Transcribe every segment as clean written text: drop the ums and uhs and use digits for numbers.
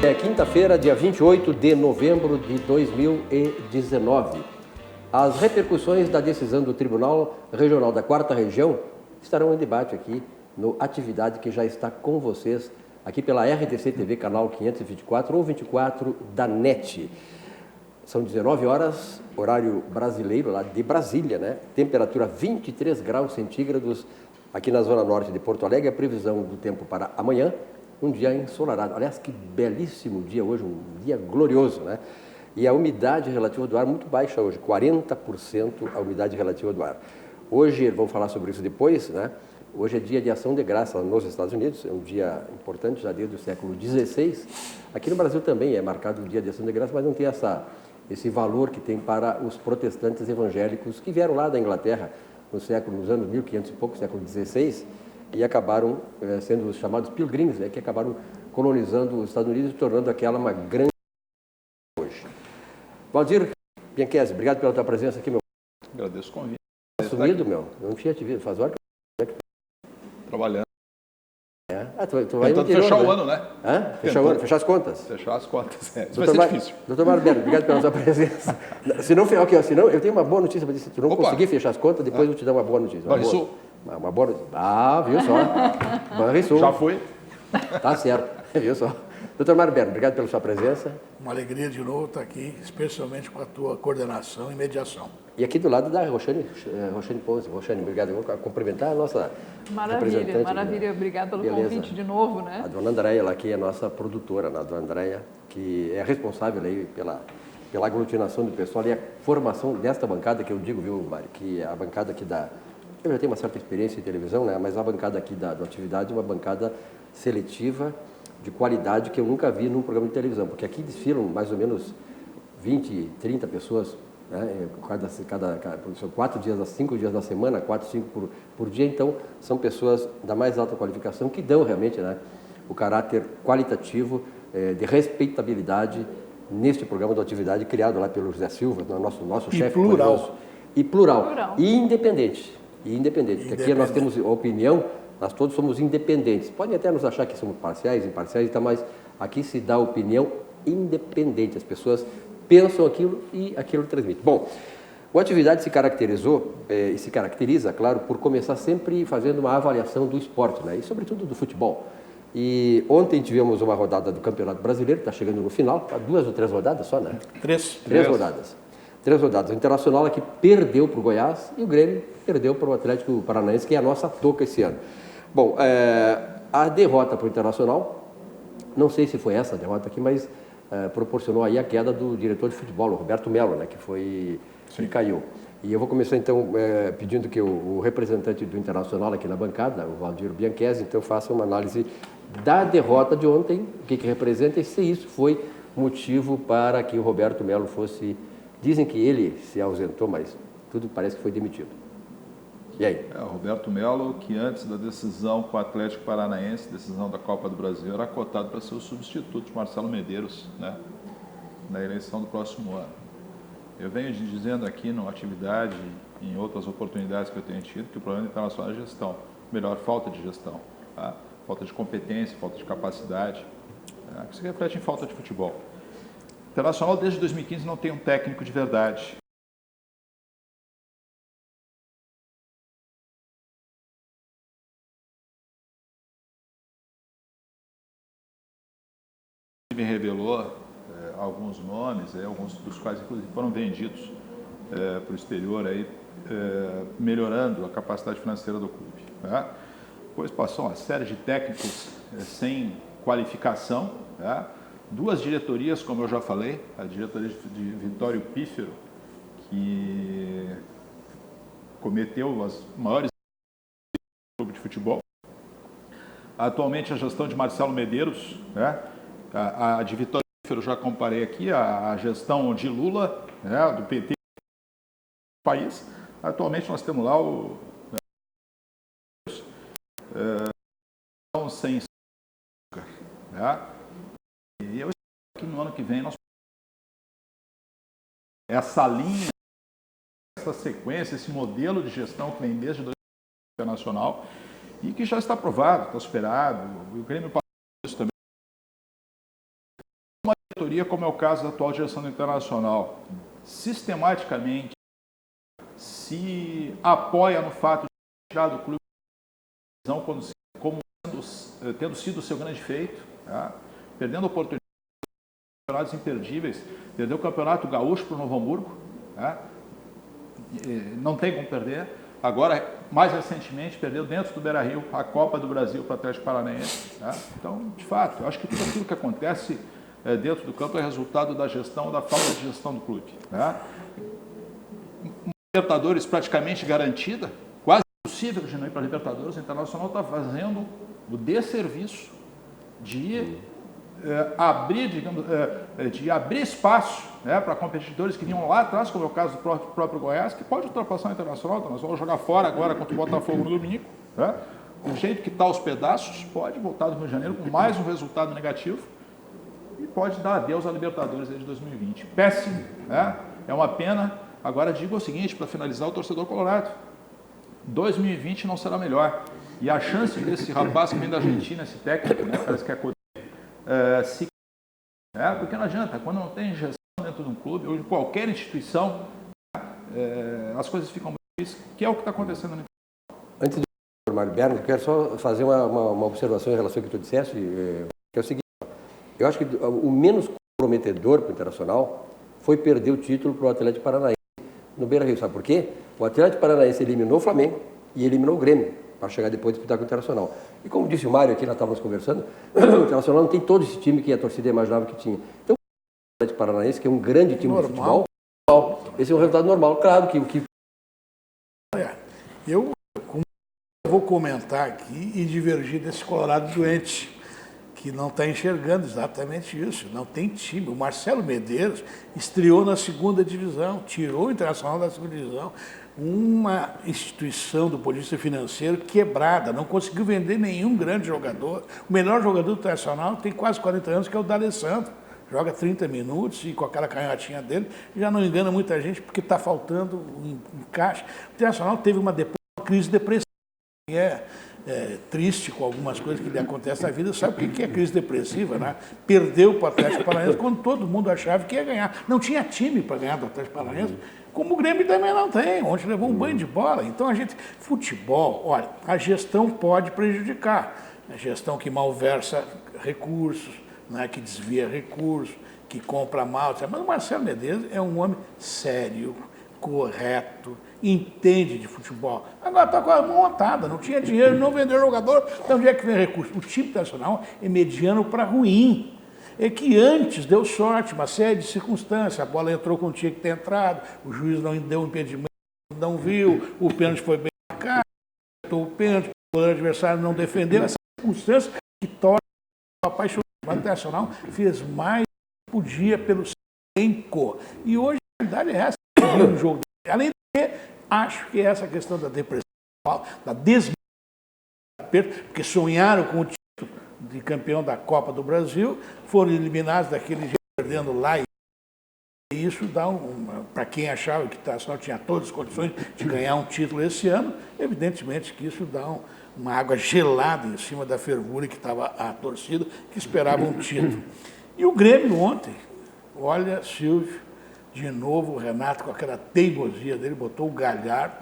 É quinta-feira, dia 28 de novembro de 2019. As repercussões da decisão do Tribunal Regional da 4ª Região estarão em debate aqui no Atividade, que já está com vocês aqui pela RTC TV, canal 524 ou 24 da NET. São 19 horas, horário brasileiro, lá de Brasília, né? Temperatura 23 graus centígrados aqui na zona norte de Porto Alegre. A previsão do tempo para amanhã, um dia ensolarado. Aliás, que belíssimo dia hoje, um dia glorioso, né? E a umidade relativa do ar muito baixa hoje, 40% a umidade relativa do ar. Hoje, vamos falar sobre isso depois, né? Hoje é dia de ação de graça nos Estados Unidos, é um dia importante já desde o século XVI. Aqui no Brasil também é marcado o dia de ação de graça, mas não tem esse valor que tem para os protestantes evangélicos que vieram lá da Inglaterra nos anos 1500 e pouco, século XVI, e acabaram sendo os chamados pilgrims, né, que acabaram colonizando os Estados Unidos e tornando aquela uma grande hoje. Valdir Bianchesi, obrigado pela tua presença aqui, meu. Agradeço o convite. Sumido, meu. Eu não tinha te visto. Faz hora que trabalhando. Tu vai tentando fechar o ano, né? Fechar o ano, fechar as contas. Fechar as contas, Isso vai ser difícil. Doutor Mário Berto, obrigado pela sua presença. Se não, eu tenho uma boa notícia para dizer. Se tu não conseguir fechar as contas, depois eu vou te dar uma boa notícia. Banrisul? Uma boa notícia. Ah, viu só? Banrisul. Já foi? Tá certo, viu só? Doutor Mário Berto, obrigado pela sua presença. Uma alegria de novo estar aqui, especialmente com a tua coordenação e mediação. E aqui do lado da Roxane Ponce. Roxane, obrigado. Eu vou cumprimentar a nossa representante. Maravilha. Obrigado pelo convite de novo, né? A dona Andréia, ela que é a nossa produtora, a dona Andréia, que é responsável aí pela aglutinação do pessoal e a formação desta bancada, que eu digo, viu, Mário, que a bancada aqui eu já tenho uma certa experiência em televisão, né? Mas a bancada aqui da Atividade é uma bancada seletiva, de qualidade, que eu nunca vi num programa de televisão, porque aqui desfilam mais ou menos 20, 30 pessoas, né? São 4 dias, 5 dias da semana, 4, 5 por dia, então são pessoas da mais alta qualificação que dão realmente, né, o caráter qualitativo, de respeitabilidade neste programa de Atividade criado lá pelo José Silva, nosso chefe. Plural. E plural. E independente. Porque aqui nós temos opinião. Nós todos somos independentes. Podem até nos achar que somos parciais, imparciais, mas aqui se dá opinião independente. As pessoas pensam aquilo e aquilo transmite. Bom, o Atividade se caracterizou e se caracteriza, claro, por começar sempre fazendo uma avaliação do esporte, né? E sobretudo do futebol. E ontem tivemos uma rodada do Campeonato Brasileiro, está chegando no final, 2 ou 3 rodadas só, né? 3 rodadas. 3 rodadas. O Internacional aqui perdeu para o Goiás e o Grêmio perdeu para o Atlético Paranaense, que é a nossa toca esse ano. Bom, a derrota para o Internacional, não sei se foi essa a derrota aqui, mas proporcionou aí a queda do diretor de futebol, o Roberto Melo, né, que caiu. E eu vou começar então pedindo que o representante do Internacional aqui na bancada, o Valdir Bianchesi, então faça uma análise da derrota de ontem, o que representa e se isso foi motivo para que o Roberto Melo fosse... Dizem que ele se ausentou, mas tudo parece que foi demitido. E aí? O Roberto Melo, que antes da decisão com o Atlético Paranaense, decisão da Copa do Brasil, era cotado para ser o substituto de Marcelo Medeiros, né, na eleição do próximo ano. Eu venho dizendo aqui na Atividade, em outras oportunidades que eu tenho tido, que o problema internacional é gestão. Melhor, falta de gestão. Tá? Falta de competência, falta de capacidade, que se reflete em falta de futebol. O Internacional, desde 2015, não tem um técnico de verdade. Me revelou alguns nomes, alguns dos quais inclusive foram vendidos para o exterior, melhorando a capacidade financeira do clube. Tá? Depois passou uma série de técnicos sem qualificação, tá? 2 diretorias, como eu já falei, a diretoria de Vitório Pífero, que cometeu as maiores do clube de futebol. Atualmente a gestão de Marcelo Medeiros, né? A de Vitória Pífero, já comparei aqui, a gestão de Lula, né, do PT do país. Atualmente nós temos lá o sem açúcar, né? E eu espero que no ano que vem nós essa linha, essa sequência, esse modelo de gestão que vem desde 2000 internacional e que já está aprovado, está superado. O Grêmio passou isso também. diretoria, como é o caso da atual direção do Internacional, sistematicamente se apoia no fato de tirar do clube como tendo sido o seu grande feito, tá? Perdendo oportunidades, campeonatos imperdíveis, perdeu o Campeonato Gaúcho para o Novo Hamburgo, tá? Não tem como perder. Agora, mais recentemente, perdeu dentro do Beira-Rio a Copa do Brasil para o Atlético Paranaense. Tá? Então, de fato, eu acho que tudo aquilo que acontece dentro do campo é resultado da gestão, da falta de gestão do clube. Tá? Libertadores praticamente garantida, quase impossível de não ir para a Libertadores. O Internacional está fazendo o desserviço de abrir, digamos, de abrir espaço, né, para competidores que vinham lá atrás, como é o caso do próprio Goiás, que pode ultrapassar o Internacional. Nós vamos jogar fora agora contra o Botafogo no domingo. Né? Do jeito que está aos pedaços, pode voltar do Rio de Janeiro com mais um resultado negativo e pode dar adeus à Libertadores desde 2020. Péssimo, né? É uma pena. Agora digo o seguinte, para finalizar, o torcedor colorado, 2020 não será melhor. E a chance desse rapaz que vem da Argentina, esse técnico, né, parece que é porque não adianta, quando não tem gestão dentro de um clube ou em qualquer instituição, as coisas ficam muito difíceis, que é o que está acontecendo no Antes do Mário Berno, eu quero só fazer uma observação em relação ao que tu disseste, que é o seguinte: eu acho que o menos comprometedor para o Internacional foi perder o título para o Atlético Paranaense no Beira-Rio. Sabe por quê? O Atlético Paranaense eliminou o Flamengo e eliminou o Grêmio, para chegar depois de disputar com o Internacional. E como disse o Mário aqui, nós estávamos conversando, o Internacional não tem todo esse time que a torcida imaginava que tinha. Então, o Atlético Paranaense, que é um grande time de futebol, esse é um resultado normal. Claro que o que... Eu vou comentar aqui e divergir desse Colorado doente, que não está enxergando exatamente isso. Não tem time. O Marcelo Medeiros estreou na segunda divisão, tirou o Internacional da segunda divisão. Uma instituição do ponto de vista financeiro quebrada, não conseguiu vender nenhum grande jogador. O melhor jogador do Internacional tem quase 40 anos, que é o D'Alessandro. Joga 30 minutos e com aquela canhotinha dele, já não engana muita gente porque está faltando um encaixe. O Internacional teve uma crise depressiva, que é triste com algumas coisas que lhe acontecem na vida. Sabe o que é crise depressiva, né? Perdeu para o Atlético Paranaense quando todo mundo achava que ia ganhar. Não tinha time para ganhar do Atlético Paranaense, como o Grêmio também não tem. Ontem levou um banho de bola. Então futebol, olha, a gestão pode prejudicar. A gestão que malversa recursos, né, que desvia recursos, que compra mal. Mas o Marcelo Medeiros é um homem sério, correto, entende de futebol. Agora está com a mão montada, não tinha dinheiro, não vendeu jogador, então onde é que vem recurso? O time nacional é mediano para ruim. É que antes deu sorte, uma série de circunstâncias, a bola entrou quando tinha que ter entrado, o juiz não deu impedimento, não viu, o pênalti foi bem marcado, o pênalti, o adversário não defendeu, essas circunstâncias que tornam o apaixonante. O Internacional fez mais do que podia pelo tempo. E hoje a realidade é essa, um jogo. Além de que, acho que essa questão da depressão, da desmotivação, porque sonharam com o título de campeão da Copa do Brasil, foram eliminados daquele jeito, perdendo lá. E isso dá para quem achava que o Internacional tinha todas as condições de ganhar um título esse ano, evidentemente que isso dá uma água gelada em cima da fervura que estava a torcida, que esperava um título. E o Grêmio ontem, olha, Silvio, de novo o Renato com aquela teimosia dele, botou o Galhardo,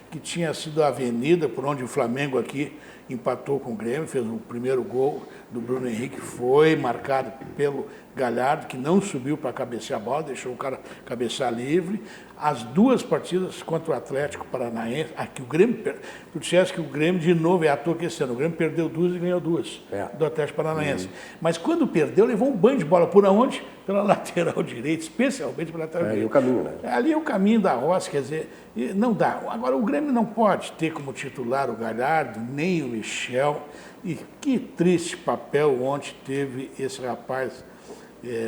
que tinha sido a avenida por onde o Flamengo aqui empatou com o Grêmio, fez o primeiro gol do Bruno Henrique, foi marcado pelo Galhardo, que não subiu para cabecear a bola, deixou o cara cabecear livre. As duas partidas contra o Atlético Paranaense, aqui o Grêmio, tu disseste que o Grêmio de novo é à toa que esse ano, o Grêmio perdeu duas e ganhou duas do Atlético Paranaense. Mas quando perdeu, levou um banho de bola, por onde? Pela lateral direita, especialmente pela lateral direita. Ali é o caminho, né? Ali é o caminho da roça, quer dizer, não dá. Agora, o Grêmio não pode ter como titular o Galhardo, nem o Michel, e que triste papel ontem teve esse rapaz,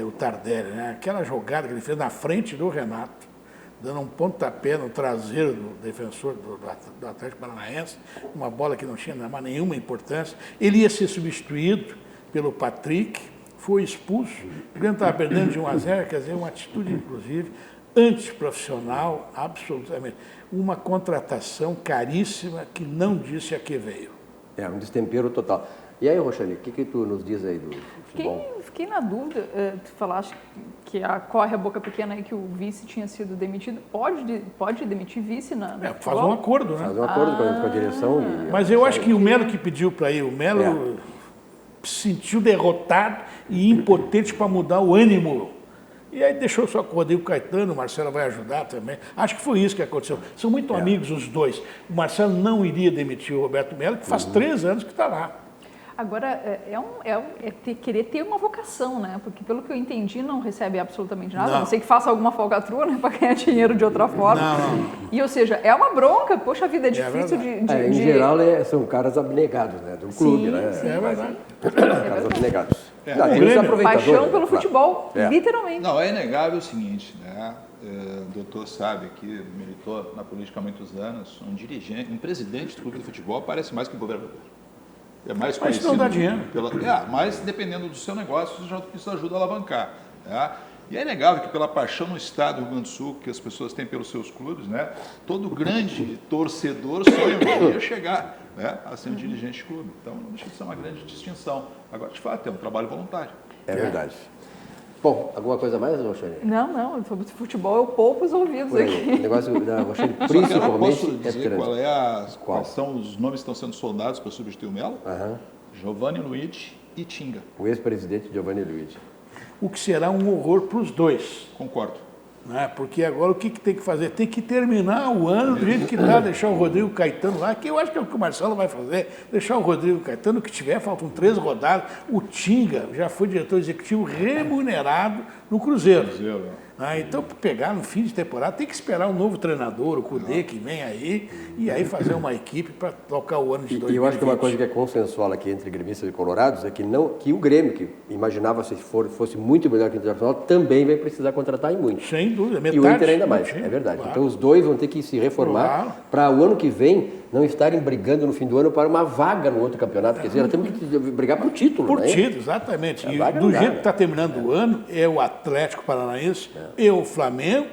o Tardelli, né? Aquela jogada que ele fez na frente do Renato, dando um pontapé no traseiro do defensor do Atlético Paranaense, uma bola que não tinha mais nenhuma importância. Ele ia ser substituído pelo Patrick, foi expulso, o Grêmio estava perdendo de 1-0, quer dizer, uma atitude, inclusive, antiprofissional, absolutamente. Uma contratação caríssima que não disse a que veio. Um destempero total. E aí, Roxane, o que tu nos diz aí do futebol? Fiquei na dúvida, tu falaste que corre a boca pequena aí que o vice tinha sido demitido. Pode demitir vice na faz um acordo, né? Faz um acordo com a direção. Mas eu acho que o Melo que pediu para ir, o Melo se sentiu derrotado e impotente para mudar o ânimo. E aí deixou só com o Rodrigo Caetano, o Marcelo vai ajudar também. Acho que foi isso que aconteceu. São muito amigos os dois. O Marcelo não iria demitir o Roberto Melo, que faz 3 anos que está lá. Agora, querer ter uma vocação, né? Porque, pelo que eu entendi, não recebe absolutamente nada. A não ser que faça alguma falcatrua, né? Para ganhar dinheiro de outra forma. Não. E, ou seja, é uma bronca. Poxa vida, é difícil Em geral, são caras abnegados, né? Do clube, né? Sim, é verdade. Caras abnegados. Paixão pelo futebol, literalmente. Não, é inegável o seguinte, né? O doutor sabe que militou na política há muitos anos. Um presidente do clube de futebol parece mais que um governador. É mais conhecido. Mas não dá dinheiro. Mas dependendo do seu negócio, isso ajuda a alavancar. Né? E é inegável que pela paixão no estado do Rio Grande do Sul que as pessoas têm pelos seus clubes, né? Todo grande torcedor sonha um dia chegar, né? A ser um dirigente de clube. Então não deixa de ser uma grande distinção. Agora, de fato, é um trabalho voluntário. É verdade. Bom, alguma coisa mais, Roxane? Não, sobre futebol eu poupo os ouvidos aqui. O negócio da Roxane, Principalmente principalmente, posso dizer quais são os nomes que estão sendo sondados para substituir o Melo? Giovanni Luigi e Tinga. O ex-presidente Giovanni Luigi. O que será um horror para os dois. Concordo. Né? Porque agora o que tem que fazer? Tem que terminar o ano do jeito que está, deixar o Rodrigo Caetano lá, que eu acho que é o que o Marcelo vai fazer, deixar o Rodrigo Caetano, o que tiver, faltam 3 rodadas. O Tinga já foi diretor executivo remunerado no Cruzeiro. Então, para pegar no fim de temporada, tem que esperar um novo treinador, o Cudê, que vem aí, e aí fazer uma equipe para tocar o ano de 2020. E eu acho que uma coisa que é consensual aqui entre gremistas e colorados é que o Grêmio, que imaginava se fosse muito melhor que o Internacional, também vai precisar contratar em muito. Sem dúvida, metade. E o Inter ainda mais, é verdade. Claro. Então os dois vão ter que se reformar para o ano que vem não estarem brigando no fim do ano para uma vaga no outro campeonato. Quer dizer, nós temos que brigar por título. Por título, exatamente. E do jeito que está terminando o ano, é o Atlético Paranaense, é o Flamengo,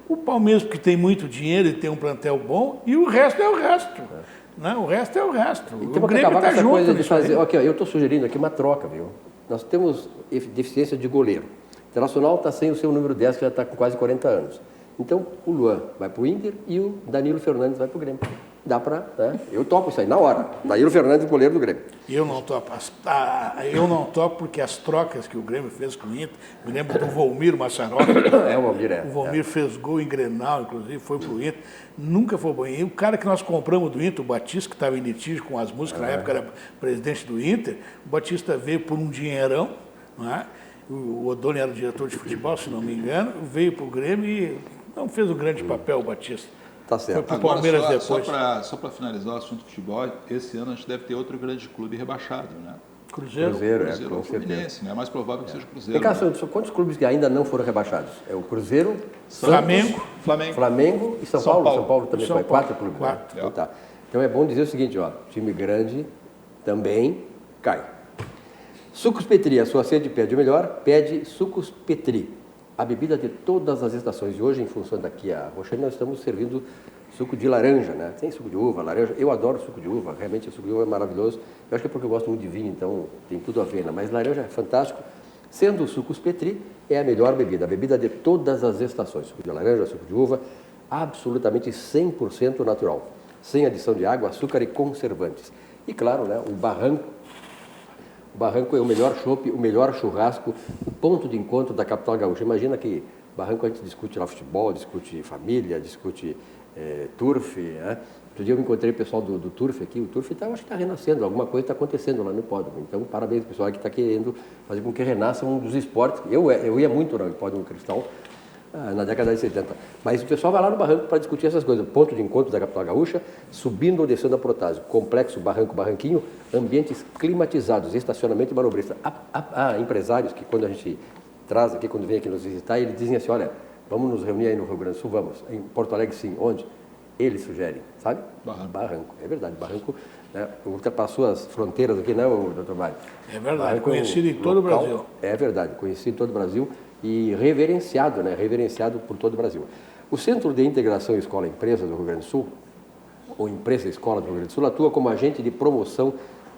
o Palmeiras, que tem muito dinheiro e tem um plantel bom, e o resto é o resto. Não, o resto é o resto. E temos que acabar com essa coisa de fazer... Ok, eu estou sugerindo aqui uma troca, viu? Nós temos deficiência de goleiro. O Internacional está sem o seu número 10, que já está com quase 40 anos. Então, o Luan vai para o Inter e o Danilo Fernandes vai para o Grêmio. Dá para... Né? Eu topo isso aí, na hora. Danilo Fernandes, goleiro do Grêmio. Eu não topo. Eu não topo porque as trocas que o Grêmio fez com o Inter, me lembro do Volmir Massaroca. O Volmir O Volmir fez gol em Grenal, inclusive, foi para o Inter. Nunca foi bom. E o cara que nós compramos do Inter, o Batista, que estava em litígio com as músicas, na época era presidente do Inter, o Batista veio por um dinheirão, não é? O Odoni era o diretor de futebol, se não me engano, veio para o Grêmio e não fez um grande papel o Batista. Tá certo. Foi para o Palmeiras depois. Só para finalizar o assunto do futebol, esse ano a gente deve ter outro grande clube rebaixado, né? Cruzeiro, com Fluminense, né? É mais provável que seja o Cruzeiro. Tem caso, quantos clubes que ainda não foram rebaixados? É o Cruzeiro, Flamengo e São Paulo. São Paulo também foi 4 clubes. 4. Então, tá. Então é bom dizer o seguinte, time grande também cai. Sucos Petri, a sua sede pede o melhor, pede Sucos Petri. A bebida de todas as estações. E hoje, em função daqui a Roxane, nós estamos servindo suco de laranja, né? Tem suco de uva, laranja. Eu adoro suco de uva, realmente o suco de uva é maravilhoso. Eu acho que é porque eu gosto muito de vinho, então tem tudo a ver, né? Mas laranja é fantástico. Sendo o Sucos Petri, é a melhor bebida. A bebida de todas as estações. Suco de laranja, suco de uva, absolutamente 100% natural. Sem adição de água, açúcar e conservantes. E claro, né? O Barranco. O Barranco é o melhor chopp, o melhor churrasco, o ponto de encontro da capital gaúcha. Imagina que Barranco a gente discute lá futebol, discute família, discute turf. Né? Outro dia eu encontrei o pessoal do turf aqui. O turf acho que está renascendo, alguma coisa está acontecendo lá no hipódromo. Então, parabéns ao pessoal que está querendo fazer com que renasça um dos esportes. Eu ia muito no hipódromo Cristal na década de 70. Mas o pessoal vai lá no Barranco para discutir essas coisas. Ponto de encontro da capital gaúcha, subindo ou descendo a Protásio. Complexo Barranco-Barranquinho, ambientes climatizados, estacionamento e manobrista. Há empresários que quando a gente traz aqui, quando vem aqui nos visitar, eles dizem assim, olha, vamos nos reunir aí no Rio Grande do Sul, vamos. Em Porto Alegre, sim. Onde? Eles sugerem, sabe? Barranco. É verdade, Barranco, né, ultrapassou as fronteiras aqui, né, doutor Mário? É verdade, Barranco conhecido em todo o Brasil. É verdade, conhecido em todo o Brasil e reverenciado, né, reverenciado por todo o Brasil. O Centro de Integração Escola-Empresa do Rio Grande do Sul, ou Empresa-Escola do Rio Grande do Sul, atua como agente de promoção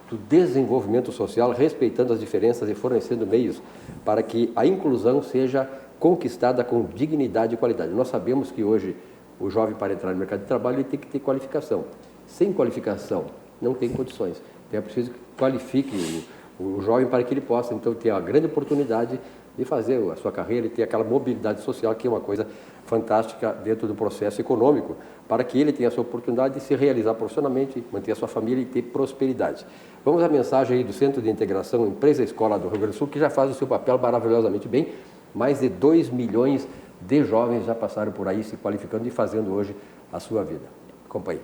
do desenvolvimento social, respeitando as diferenças e fornecendo meios para que a inclusão seja conquistada com dignidade e qualidade. Nós sabemos que hoje o jovem, para entrar no mercado de trabalho, ele tem que ter qualificação. Sem qualificação, não tem condições. Então é preciso que qualifique o jovem para que ele possa, então, ter a grande oportunidade de fazer a sua carreira e ter aquela mobilidade social, que é uma coisa fantástica dentro do processo econômico, para que ele tenha a sua oportunidade de se realizar profissionalmente, manter a sua família e ter prosperidade. Vamos à mensagem aí do Centro de Integração Empresa Escola do Rio Grande do Sul, que já faz o seu papel maravilhosamente bem. Mais de 2 milhões de jovens já passaram por aí se qualificando e fazendo hoje a sua vida. Acompanhe.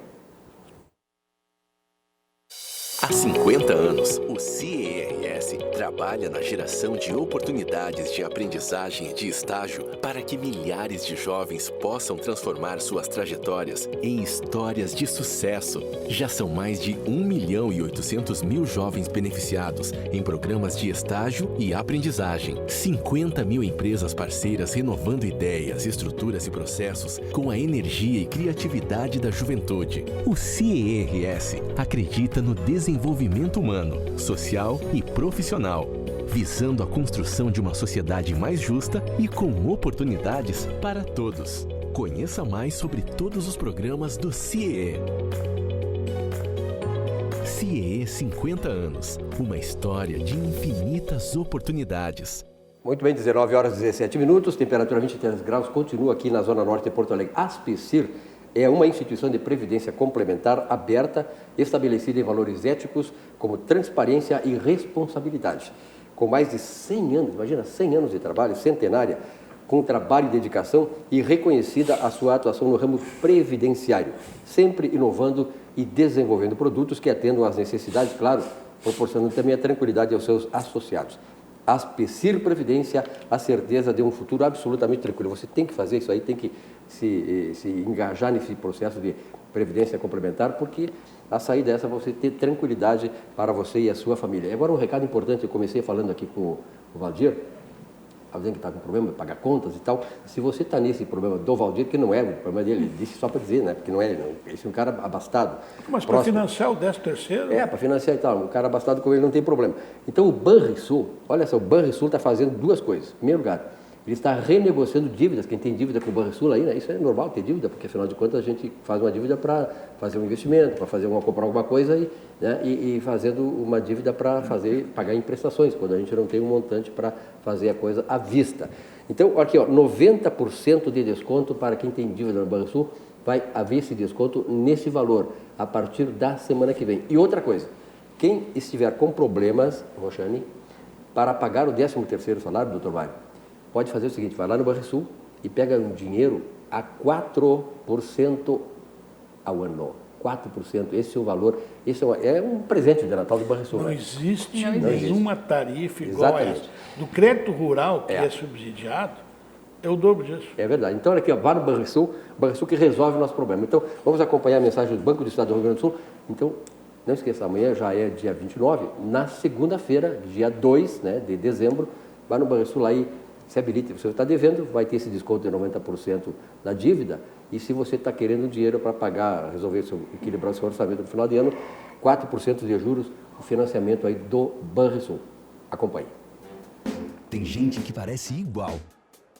Há 50 anos, o CIERS trabalha na geração de oportunidades de aprendizagem e de estágio para que milhares de jovens possam transformar suas trajetórias em histórias de sucesso. Já são mais de 1.800.000 jovens beneficiados em programas de estágio e aprendizagem. 50 mil empresas parceiras renovando ideias, estruturas e processos com a energia e criatividade da juventude. O CIERS acredita no desenvolvimento humano, social e profissional, visando a construção de uma sociedade mais justa e com oportunidades para todos. Conheça mais sobre todos os programas do CIE. CIE 50 anos, uma história de infinitas oportunidades. Muito bem, 19 horas e 17 minutos, temperatura 23 graus, continua aqui na Zona Norte de Porto Alegre. Aspecir é uma instituição de previdência complementar aberta, estabelecida em valores éticos como transparência e responsabilidade. Com mais de 100 anos, imagina, 100 anos de trabalho, centenária, com trabalho e dedicação e reconhecida a sua atuação no ramo previdenciário, sempre inovando e desenvolvendo produtos que atendam às necessidades, claro, proporcionando também a tranquilidade aos seus associados. Aspecir Previdência, a certeza de um futuro absolutamente tranquilo. Você tem que fazer isso aí, tem que se engajar nesse processo de previdência complementar, porque a saída é essa, você ter tranquilidade para você e a sua família. E agora um recado importante, eu comecei falando aqui com o Valdir, alguém que está com problema de pagar contas e tal. Se você está nesse problema do Valdir, que não é o problema dele, ele disse só para dizer, né? Porque não é, esse é um cara abastado. Mas para financiar o 13º? É, para financiar e tal. Um cara abastado com ele não tem problema. Então o Banrisul, olha só, o Banrisul está fazendo duas coisas. Em primeiro lugar, ele está renegociando dívidas. Quem tem dívida com o Banrisul aí, né? Isso é normal ter dívida, porque afinal de contas a gente faz uma dívida para fazer um investimento, para comprar alguma coisa e fazendo uma dívida para pagar em prestações, quando a gente não tem um montante para fazer a coisa à vista. Então, aqui, ó, 90% de desconto para quem tem dívida no Banrisul, vai haver esse desconto nesse valor a partir da semana que vem. E outra coisa, quem estiver com problemas, Roxane, para pagar o 13º salário, doutor Mário, pode fazer o seguinte, vai lá no Banrisul e pega um dinheiro a 4% ao ano. 4%, esse é o valor, esse é um presente de Natal do Banrisul. Não né? existe Não nenhuma tarifa igual a essa. Do crédito rural, que é subsidiado, é o dobro disso. É verdade. Então, olha aqui, ó, vá no Banrisul que resolve o nosso problema. Então, vamos acompanhar a mensagem do Banco do Estado do Rio Grande do Sul. Então, não esqueça, amanhã já é dia 29, na segunda-feira, dia 2, né, de dezembro, vá no Banrisul lá e se habilite. Se você está devendo, vai ter esse desconto de 90% da dívida. E se você está querendo dinheiro para pagar, equilibrar o seu orçamento no final de ano, 4% de juros, o financiamento aí do Banrisul. Acompanhe. Tem gente que parece igual,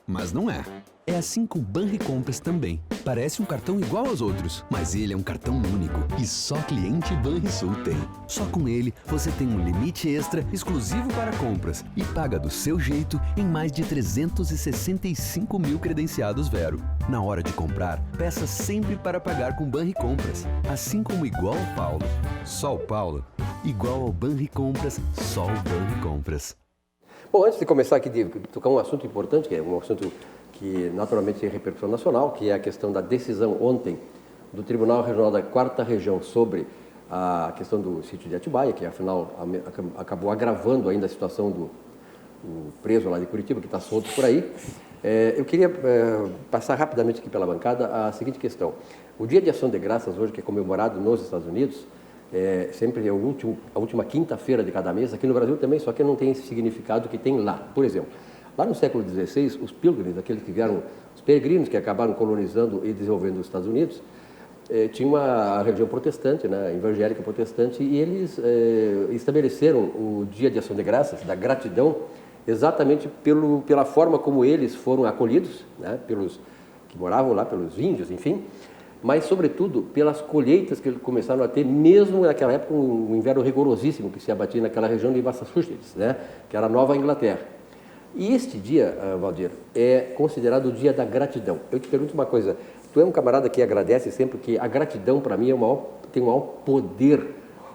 mas não é. É assim com o Banricompras também. Parece um cartão igual aos outros, mas ele é um cartão único e só cliente Banrisul tem. Só com ele você tem um limite extra exclusivo para compras e paga do seu jeito em mais de 365 mil credenciados Vero. Na hora de comprar, peça sempre para pagar com Banricompras, assim como igual ao Paulo. Só o Paulo, igual ao Banricompras, só o Banricompras. Bom, antes de começar aqui, de tocar um assunto importante, que é um assunto que naturalmente tem repercussão nacional, que é a questão da decisão ontem do Tribunal Regional da 4ª Região sobre a questão do sítio de Atibaia, que afinal acabou agravando ainda a situação do preso lá de Curitiba, que está solto por aí. Eu queria passar rapidamente aqui pela bancada a seguinte questão. O Dia de Ação de Graças hoje, que é comemorado nos Estados Unidos, sempre é a última quinta-feira de cada mês, aqui no Brasil também, só que não tem esse significado que tem lá. Por exemplo, lá no século XVI, os pilgrims, aqueles que vieram, os peregrinos que acabaram colonizando e desenvolvendo os Estados Unidos, tinha a religião protestante, né, evangélica protestante, e eles estabeleceram o Dia de Ação de Graças, da gratidão, exatamente pela forma como eles foram acolhidos, né, pelos que moravam lá, pelos índios, enfim, mas, sobretudo, pelas colheitas que eles começaram a ter, mesmo naquela época, um inverno rigorosíssimo que se abatia naquela região de Massachusetts, né, que era a Nova Inglaterra. E este dia, Valdir, é considerado o Dia da Gratidão. Eu te pergunto uma coisa, tu é um camarada que agradece sempre, que a gratidão, para mim, tem o maior poder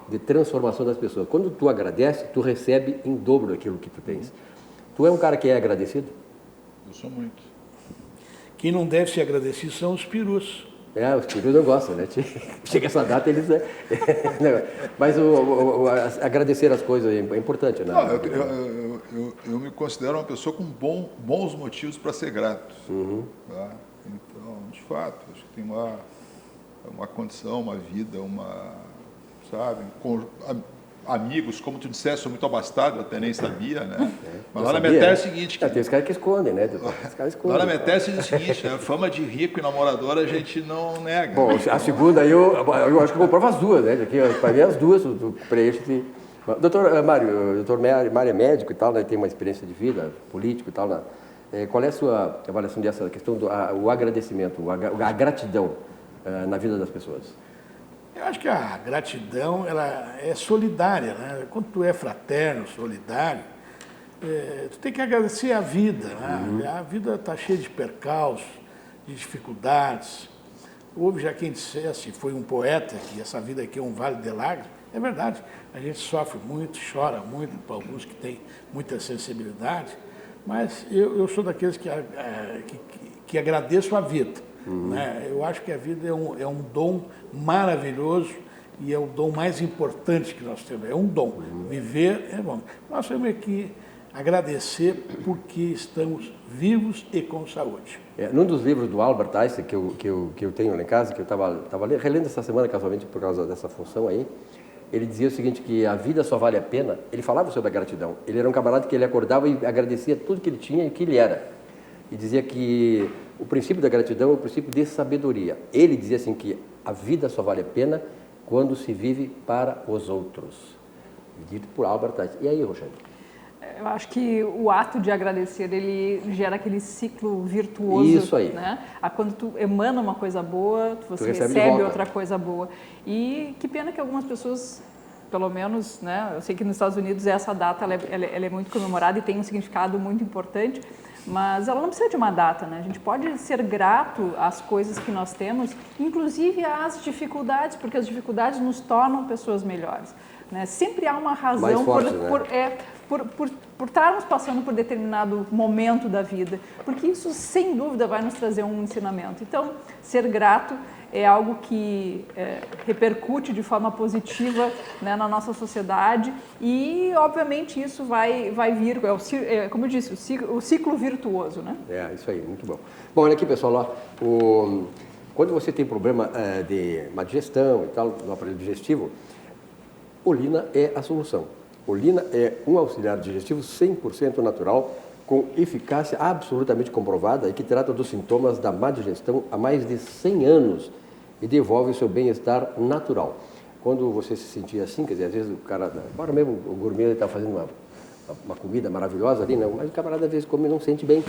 de transformação das pessoas. Quando tu agradece, tu recebe em dobro aquilo que tu tens. Tu é um cara que é agradecido? Eu sou muito. Quem não deve ser agradecido são os perus. Os perus não gostam, né? Chega essa data, eles... Mas agradecer as coisas é importante, né? Não, eu me considero uma pessoa com bons motivos para ser grato. Tá? Então, de fato, acho que tem uma condição, uma vida, sabe, amigos, como tu disseste, sou muito abastado, eu até nem sabia, né? Mas lá na minha terra é o seguinte... Tem os caras que escondem, né? Os caras escondem. Lá na minha terra é o seguinte, a fama de rico e namorador a gente não nega. Bom, a segunda aí eu acho que eu comprovo as duas, né? Para mim as duas, tu preenche... Doutor Mário é médico e tal, né? Tem uma experiência de vida, político e tal, né? Qual é a sua avaliação dessa questão do agradecimento, a gratidão na vida das pessoas? Eu acho que a gratidão ela é solidária, né? Quando tu é fraterno, solidário, tu tem que agradecer a vida, né? A vida está cheia de percalços, de dificuldades. Houve já quem dissesse, foi um poeta, que essa vida aqui é um vale de lágrimas. É verdade, a gente sofre muito, chora muito, para alguns que têm muita sensibilidade, mas eu sou daqueles que agradeço a vida. Né? Eu acho que a vida é um dom maravilhoso e é o dom mais importante que nós temos. É um dom. Viver é bom. Nós temos que agradecer porque estamos vivos e com saúde. Num dos livros do Albert Einstein, que eu tenho lá em casa, que eu estava relendo essa semana casualmente por causa dessa função aí, ele dizia o seguinte, que a vida só vale a pena. Ele falava sobre a gratidão. Ele era um camarada que ele acordava e agradecia tudo que ele tinha e que ele era. E dizia que o princípio da gratidão é o princípio de sabedoria. Ele dizia assim que a vida só vale a pena quando se vive para os outros. Dito por Albert Einstein. E aí, Roxane? Eu acho que o ato de agradecer, ele gera aquele ciclo virtuoso. Isso aí. Né? Quando tu emana uma coisa boa, você recebe outra coisa boa. E que pena que algumas pessoas, pelo menos, né, eu sei que nos Estados Unidos essa data ela é muito comemorada e tem um significado muito importante, mas ela não precisa de uma data, né? A gente pode ser grato às coisas que nós temos, inclusive às dificuldades, porque as dificuldades nos tornam pessoas melhores. Né? Sempre há uma razão por estarmos passando por determinado momento da vida, porque isso, sem dúvida, vai nos trazer um ensinamento. Então, ser grato é algo que repercute de forma positiva, né, na nossa sociedade e, obviamente, isso vai vir, como eu disse, o ciclo virtuoso. Né? Isso aí, muito bom. Bom, olha aqui, pessoal, quando você tem problema de má digestão e tal, no aparelho digestivo, Olina é a solução. Olina é um auxiliar digestivo 100% natural, com eficácia absolutamente comprovada e que trata dos sintomas da má digestão há mais de 100 anos e devolve o seu bem-estar natural. Quando você se sentir assim, quer dizer, às vezes o cara, agora mesmo o gourmet está fazendo uma comida maravilhosa ali, né? Mas o camarada às vezes come e não sente bem.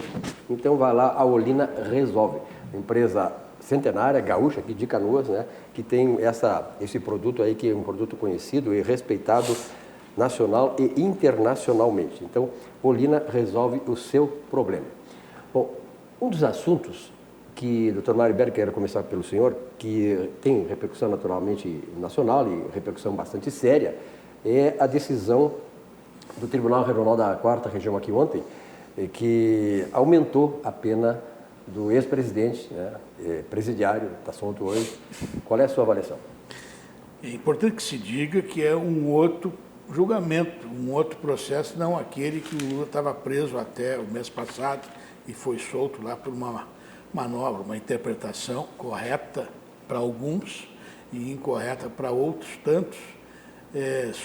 Então vai lá, a Olina resolve. Empresa centenária, gaúcha, aqui de Canoas, né? Que tem esse produto aí, que é um produto conhecido e respeitado nacional e internacionalmente. Então, Olina resolve o seu problema. Bom, um dos assuntos que o Dr. Mário Berg, quero começar pelo senhor, que tem repercussão naturalmente nacional e repercussão bastante séria, é a decisão do Tribunal Regional da 4ª Região aqui ontem, que aumentou a pena do ex-presidente, né, presidiário, está solto hoje. Qual é a sua avaliação? É importante que se diga que é um outro julgamento, um outro processo, não aquele que o Lula estava preso até o mês passado e foi solto lá por uma manobra, uma interpretação correta para alguns e incorreta para outros tantos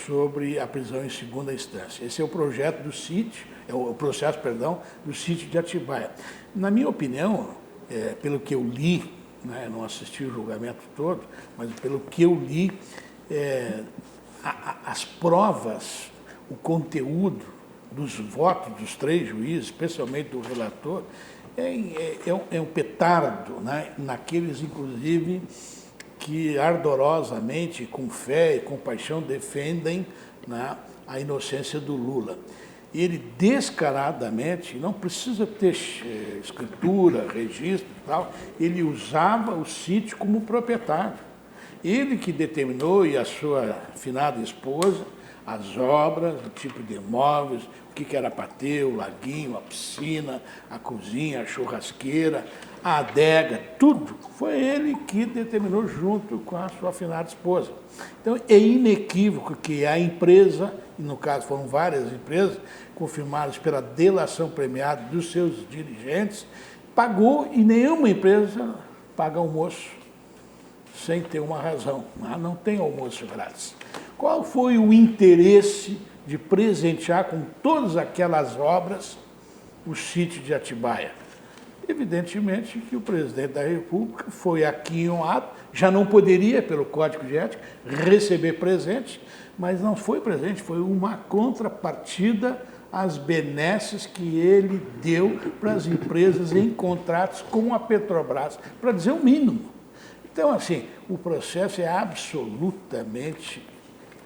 sobre a prisão em segunda instância. Esse é o projeto do sítio, o processo, perdão, do sítio de Atibaia. Na minha opinião, pelo que eu li, né, não assisti o julgamento todo, mas pelo que eu li, as provas, o conteúdo dos votos dos 3 juízes, especialmente do relator, é um petardo, né, naqueles, inclusive, que ardorosamente, com fé e com paixão, defendem, né, a inocência do Lula. Ele descaradamente, não precisa ter escritura, registro e tal, ele usava o sítio como proprietário. Ele que determinou, e a sua afinada esposa, as obras, o tipo de imóveis, o que era para ter, o laguinho, a piscina, a cozinha, a churrasqueira, a adega, tudo. Foi ele que determinou junto com a sua afinada esposa. Então, é inequívoco que a empresa, e no caso foram várias empresas, confirmadas pela delação premiada dos seus dirigentes, pagou, e nenhuma empresa paga almoço sem ter uma razão. Não tem almoço grátis. Qual foi o interesse de presentear com todas aquelas obras o sítio de Atibaia? Evidentemente que o presidente da República foi aquinhoado, já não poderia, pelo Código de Ética, receber presente, mas não foi presente, foi uma contrapartida às benesses que ele deu para as empresas em contratos com a Petrobras, para dizer o mínimo. Então, assim, o processo é absolutamente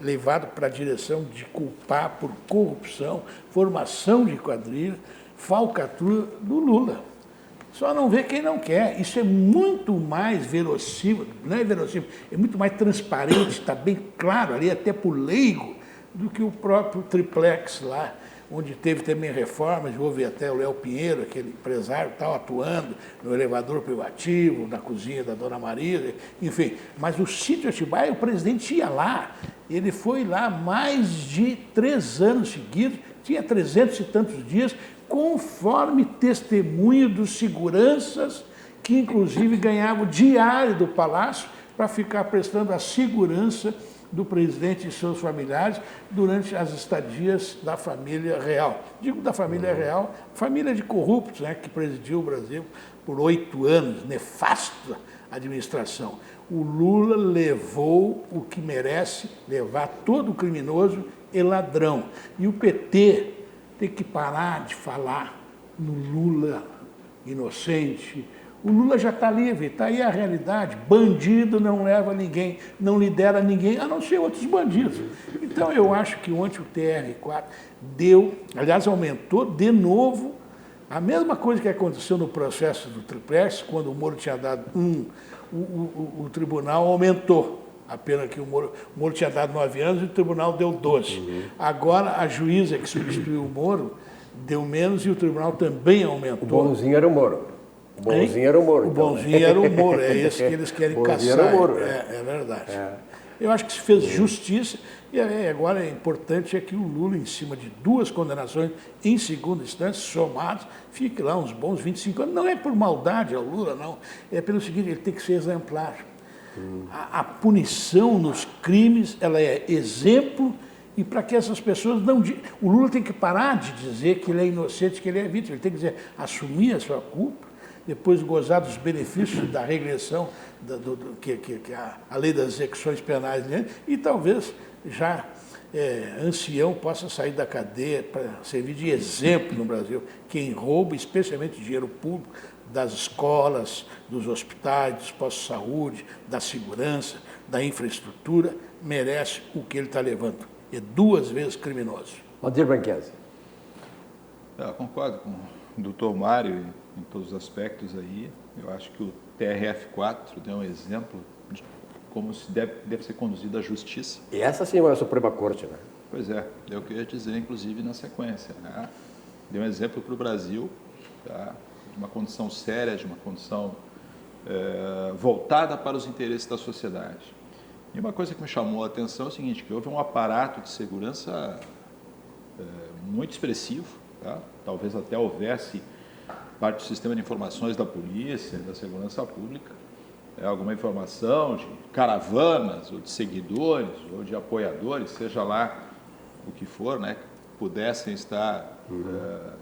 levado para a direção de culpar por corrupção, formação de quadrilha, falcatrua do Lula. Só não vê quem não quer. Isso é muito mais verossímil, não é verossímil, é muito mais transparente, está bem claro ali, até por leigo, do que o próprio triplex lá, onde teve também reformas, houve até o Léo Pinheiro, aquele empresário, tal, atuando no elevador privativo, na cozinha da Dona Maria, enfim. Mas o sítio Atibaia, o presidente ia lá, ele foi lá mais de 3 anos seguidos, tinha 300 e tantos dias, conforme testemunho dos seguranças, que inclusive ganhavam diário do Palácio para ficar prestando a segurança do presidente e seus familiares durante as estadias da família real. Digo da família real, família de corruptos, né, que presidiu o Brasil por 8 anos, nefasta administração. O Lula levou o que merece levar todo criminoso e ladrão. E o PT tem que parar de falar no Lula inocente. O Lula já está livre, está aí a realidade. Bandido não leva ninguém, não lidera ninguém, a não ser outros bandidos. Então, eu acho que ontem o TR-4 deu, aliás, aumentou de novo a mesma coisa que aconteceu no processo do triplex, quando o Moro tinha dado o tribunal aumentou a pena que o Moro tinha dado 9 anos e o tribunal deu 12. Agora, a juíza que substituiu o Moro deu menos e o tribunal também aumentou. O bonzinho era o Moro. O bonzinho era o Moro. O bonzinho era o Moro, é esse que eles querem caçar. Era o Moro, é verdade. Eu acho que se fez justiça e agora é importante que o Lula, em cima de 2 condenações em segunda instância, somadas, fique lá uns bons 25 anos. Não é por maldade ao Lula, não. É pelo seguinte, ele tem que ser exemplar. A punição nos crimes, ela é exemplo, e para que essas pessoas não... O Lula tem que parar de dizer que ele é inocente, que ele é vítima. Ele tem que dizer, assumir a sua culpa, depois gozar dos benefícios da regressão que a lei das execuções penais, né? E talvez já ancião possa sair da cadeia para servir de exemplo no Brasil. Quem rouba, especialmente dinheiro público, das escolas, dos hospitais, dos postos de saúde, da segurança, da infraestrutura, merece o que ele está levando. É 2 vezes criminoso. Valdir Branchese. Eu concordo com o doutor Mário em todos os aspectos aí. Eu acho que o TRF4 deu um exemplo de como se deve ser conduzida a justiça. E essa sim é a Suprema Corte, né? Pois é o que eu ia dizer, inclusive, na sequência, né? Deu um exemplo para o Brasil, tá? De uma condição séria, de uma condição voltada para os interesses da sociedade. E uma coisa que me chamou a atenção é o seguinte, que houve um aparato de segurança muito expressivo, tá? Talvez até houvesse parte do sistema de informações da polícia, da segurança pública, alguma informação de caravanas, ou de seguidores, ou de apoiadores, seja lá o que for, né, que pudessem estar,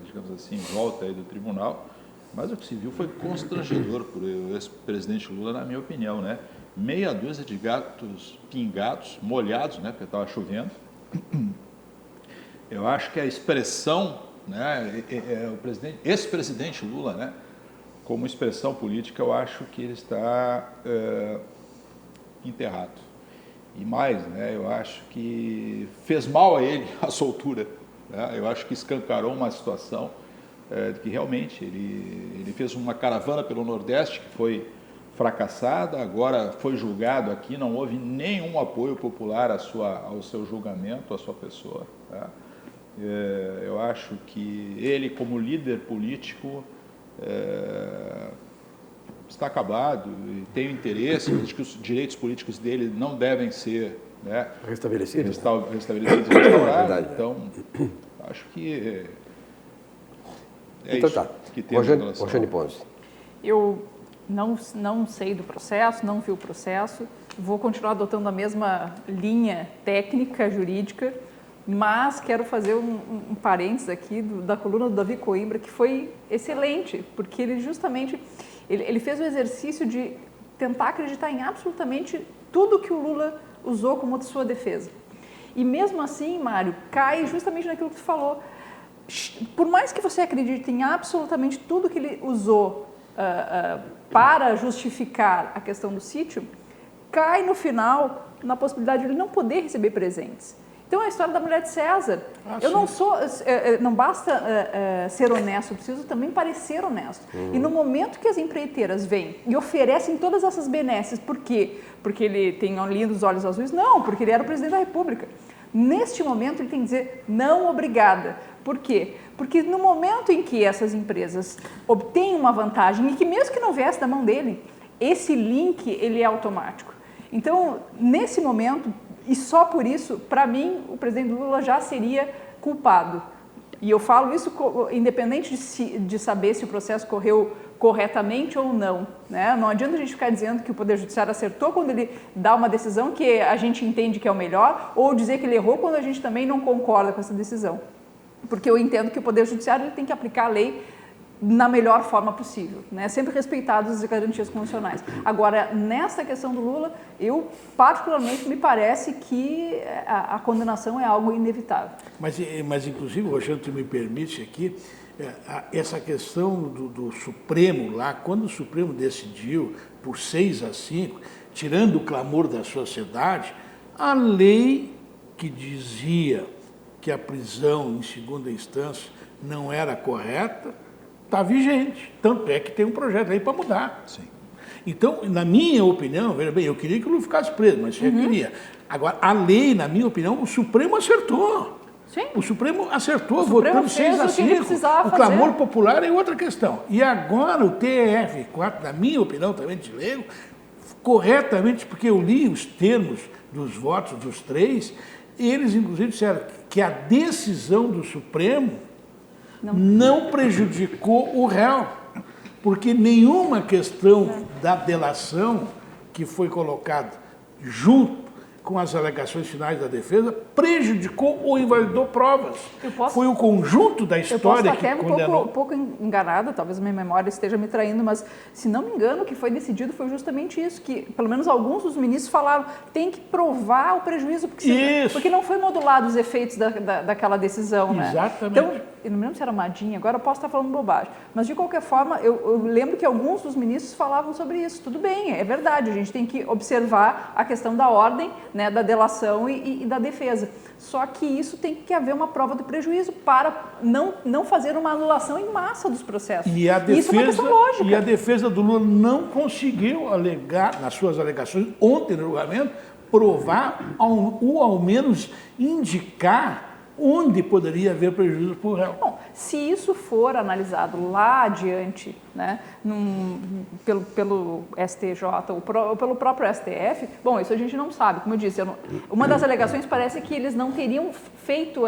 digamos assim, em volta aí do tribunal, Mas o que se viu foi constrangedor por o ex-presidente Lula, na minha opinião, né? Meia dúzia de gatos pingados, molhados, né? Porque estava chovendo. Eu acho que a expressão, né? O ex-presidente Lula, né? Como expressão política, eu acho que ele está enterrado. E mais, né? Eu acho que fez mal a ele a soltura. Né? Eu acho que escancarou uma situação de que realmente ele fez uma caravana pelo Nordeste que foi fracassada, agora foi julgado aqui, não houve nenhum apoio popular ao seu julgamento, à sua pessoa. Tá? Eu acho que ele, como líder político, está acabado e tem interesse, eu acho que os direitos políticos dele não devem ser, né, restabelecidos e restaurados. Então, acho que então isso tá. que temos em relação. Rosane Ponce. Eu não sei do processo, não vi o processo, vou continuar adotando a mesma linha técnica, jurídica, mas quero fazer um parênteses aqui da coluna do Davi Coimbra, que foi excelente, porque ele justamente ele fez o exercício de tentar acreditar em absolutamente tudo que o Lula usou como sua defesa. E mesmo assim, Mário, cai justamente naquilo que tu falou. Por mais que você acredite em absolutamente tudo que ele usou para justificar a questão do sítio, cai no final na possibilidade de ele não poder receber presentes. Então, a história da mulher de César. Eu não sou, não basta ser honesto, eu preciso também parecer honesto. E no momento que as empreiteiras vêm e oferecem todas essas benesses, por quê? Porque ele tem lindos olhos azuis? Não, porque ele era o presidente da República. Neste momento, ele tem que dizer não, obrigada. Por quê? Porque no momento em que essas empresas obtêm uma vantagem, e que mesmo que não viesse da mão dele, esse link ele é automático. Então, nesse momento, e só por isso, para mim, o presidente Lula já seria culpado. E eu falo isso independente de saber se o processo correu corretamente ou não. Né? Não adianta a gente ficar dizendo que o Poder Judiciário acertou quando ele dá uma decisão que a gente entende que é o melhor, ou dizer que ele errou quando a gente também não concorda com essa decisão. Porque eu entendo que o Poder Judiciário ele tem que aplicar a lei na melhor forma possível, né? Sempre respeitadas as garantias constitucionais. Agora, nessa questão do Lula, eu particularmente me parece que a condenação é algo inevitável. Mas inclusive, Rogério, tu me permite aqui, essa questão do Supremo lá, quando o Supremo decidiu por 6-5, tirando o clamor da sociedade, a lei que dizia que a prisão em segunda instância não era correta, está vigente. Tanto é que tem um projeto aí para mudar. Sim. Então, na minha opinião, veja bem, eu queria que o Lula ficasse preso, mas eu queria. Agora, a lei, na minha opinião, o Supremo acertou. Sim. O Supremo acertou, Supremo votando 6-5. O clamor popular é outra questão. E agora o TRF4, na minha opinião, também de leigo, corretamente, porque eu li os termos dos votos dos três, eles, inclusive, disseram que a decisão do Supremo não prejudicou o réu, porque nenhuma questão da delação que foi colocada junto com as alegações finais da defesa prejudicou ou invalidou provas. Foi o conjunto da história que condenou. Eu posso até um pouco enganada, talvez a minha memória esteja me traindo, mas se não me engano, o que foi decidido foi justamente isso, que pelo menos alguns dos ministros falaram, tem que provar o prejuízo, porque não foi modulado os efeitos daquela decisão. Exatamente. Né? Então, eu não me lembro se era Madinha, agora eu posso estar falando bobagem, mas de qualquer forma, eu lembro que alguns dos ministros falavam sobre isso. Tudo bem, é verdade, a gente tem que observar a questão da ordem, né, da delação e da defesa. Só que isso tem que haver uma prova do prejuízo para não fazer uma anulação em massa dos processos. E a defesa, isso é uma questão lógica. E a defesa do Lula não conseguiu alegar, nas suas alegações, ontem no julgamento, provar ou ao menos indicar onde poderia haver prejuízo para o réu. Bom, se isso for analisado lá adiante, né, pelo STJ ou pelo próprio STF, bom, isso a gente não sabe, como eu disse, uma das alegações parece que eles não teriam feito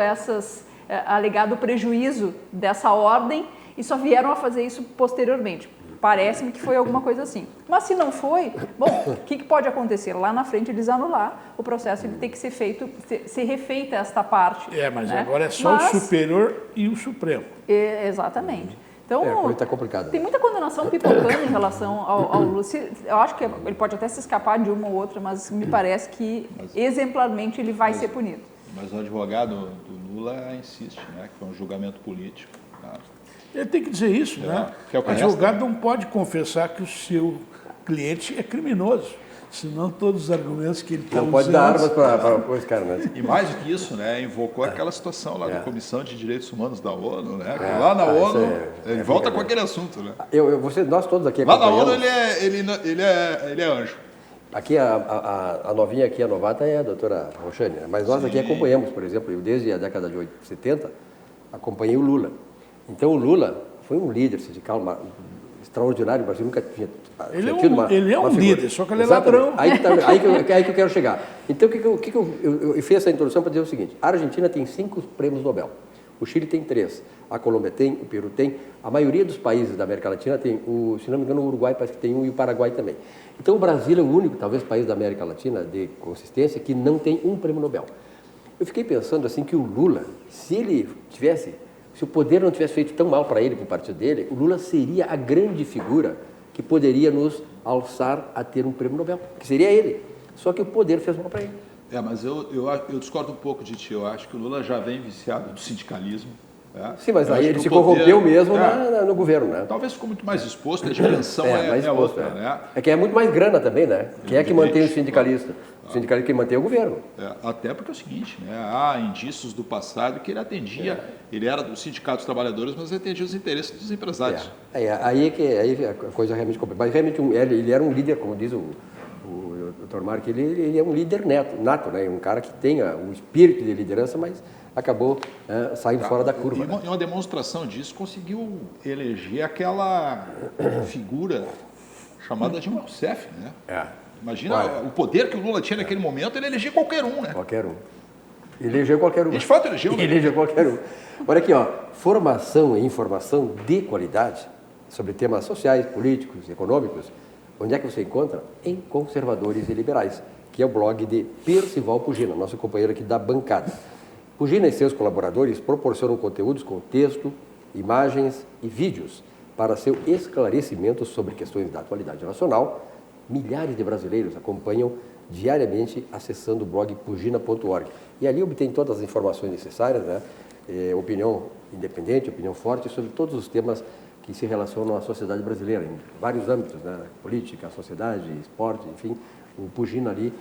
alegado prejuízo dessa ordem e só vieram a fazer isso posteriormente. Parece-me que foi alguma coisa assim. Mas se não foi, bom, o que pode acontecer? Lá na frente eles anular o processo, ele tem que ser refeita esta parte. Mas né? Agora é só o superior e o Supremo. Exatamente. Então, a coisa está complicada. Tem muita condenação pipocando em relação ao Lula. Eu acho que ele pode até se escapar de uma ou outra, mas me parece que exemplarmente ele vai ser punido. Mas o advogado do Lula insiste, né, que foi um julgamento político. Tá? Ele tem que dizer isso, né? O advogado não pode confessar que o seu cliente é criminoso. Senão todos os argumentos que ele está usando... Não pode dar armas para esse cara, né? E mais do que isso, né, invocou aquela situação lá da Comissão de Direitos Humanos da ONU, né? Que lá na ONU, ele volta com aquele assunto, né? Nós todos aqui lá na acompanhamos... ONU ele é anjo. Aqui a novinha aqui, a novata, é a doutora Roxane, né? Mas nós aqui acompanhamos, por exemplo, eu desde a década de 70, acompanhei o Lula. Então o Lula foi um líder sindical extraordinário, o Brasil nunca tinha tido uma Ele é um figura. líder, só que ele é ladrão. Aí que eu quero chegar. Então, eu fiz essa introdução para dizer o seguinte: a Argentina tem 5 prêmios Nobel, o Chile tem 3, a Colômbia tem, o Peru tem, a maioria dos países da América Latina tem, se não me engano, o Uruguai parece que tem 1 e o Paraguai também. Então, o Brasil é o único, talvez, país da América Latina de consistência que não tem um prêmio Nobel. Eu fiquei pensando assim que o Lula, se o poder não tivesse feito tão mal para ele, para o partido dele, o Lula seria a grande figura que poderia nos alçar a ter um prêmio Nobel, que seria ele. Só que o poder fez mal para ele. Mas eu discordo um pouco de ti. Eu acho que o Lula já vem viciado do sindicalismo. Sim, mas aí ele se corrompeu mesmo no governo, né? Talvez ficou muito mais exposto, a dimensão é outra, né? É que é muito mais grana também, né? Quem é que mantém o sindicalista? O sindicalista que mantém o governo. Até porque é o seguinte, né? Há indícios do passado que ele atendia, ele era do Sindicato dos Trabalhadores, mas atendia os interesses dos empresários. Aí a coisa realmente complica. Mas realmente ele era um líder, como diz o Dr. Mark, ele é um líder nato, né? Um cara que tenha um espírito de liderança, mas acabou saindo fora da curva. E uma demonstração disso, conseguiu eleger aquela figura chamada Dilma Rousseff, né? Imagina o poder que o Lula tinha naquele momento, ele elegia qualquer um, né? Qualquer um. Elegeu qualquer um. De fato, elegeu. Elegeu qualquer um. Olha aqui, formação e informação de qualidade sobre temas sociais, políticos, econômicos. Onde é que você encontra? Em Conservadores e Liberais, que é o blog de Percival Pugina, nosso companheiro aqui da bancada. Pugina e seus colaboradores proporcionam conteúdos com texto, imagens e vídeos para seu esclarecimento sobre questões da atualidade nacional. Milhares de brasileiros acompanham diariamente acessando o blog pugina.org. E ali obtém todas as informações necessárias, né? Opinião independente, opinião forte sobre todos os temas que se relacionam à sociedade brasileira, em vários âmbitos, né? Política, sociedade, esporte, enfim. O Pugina ali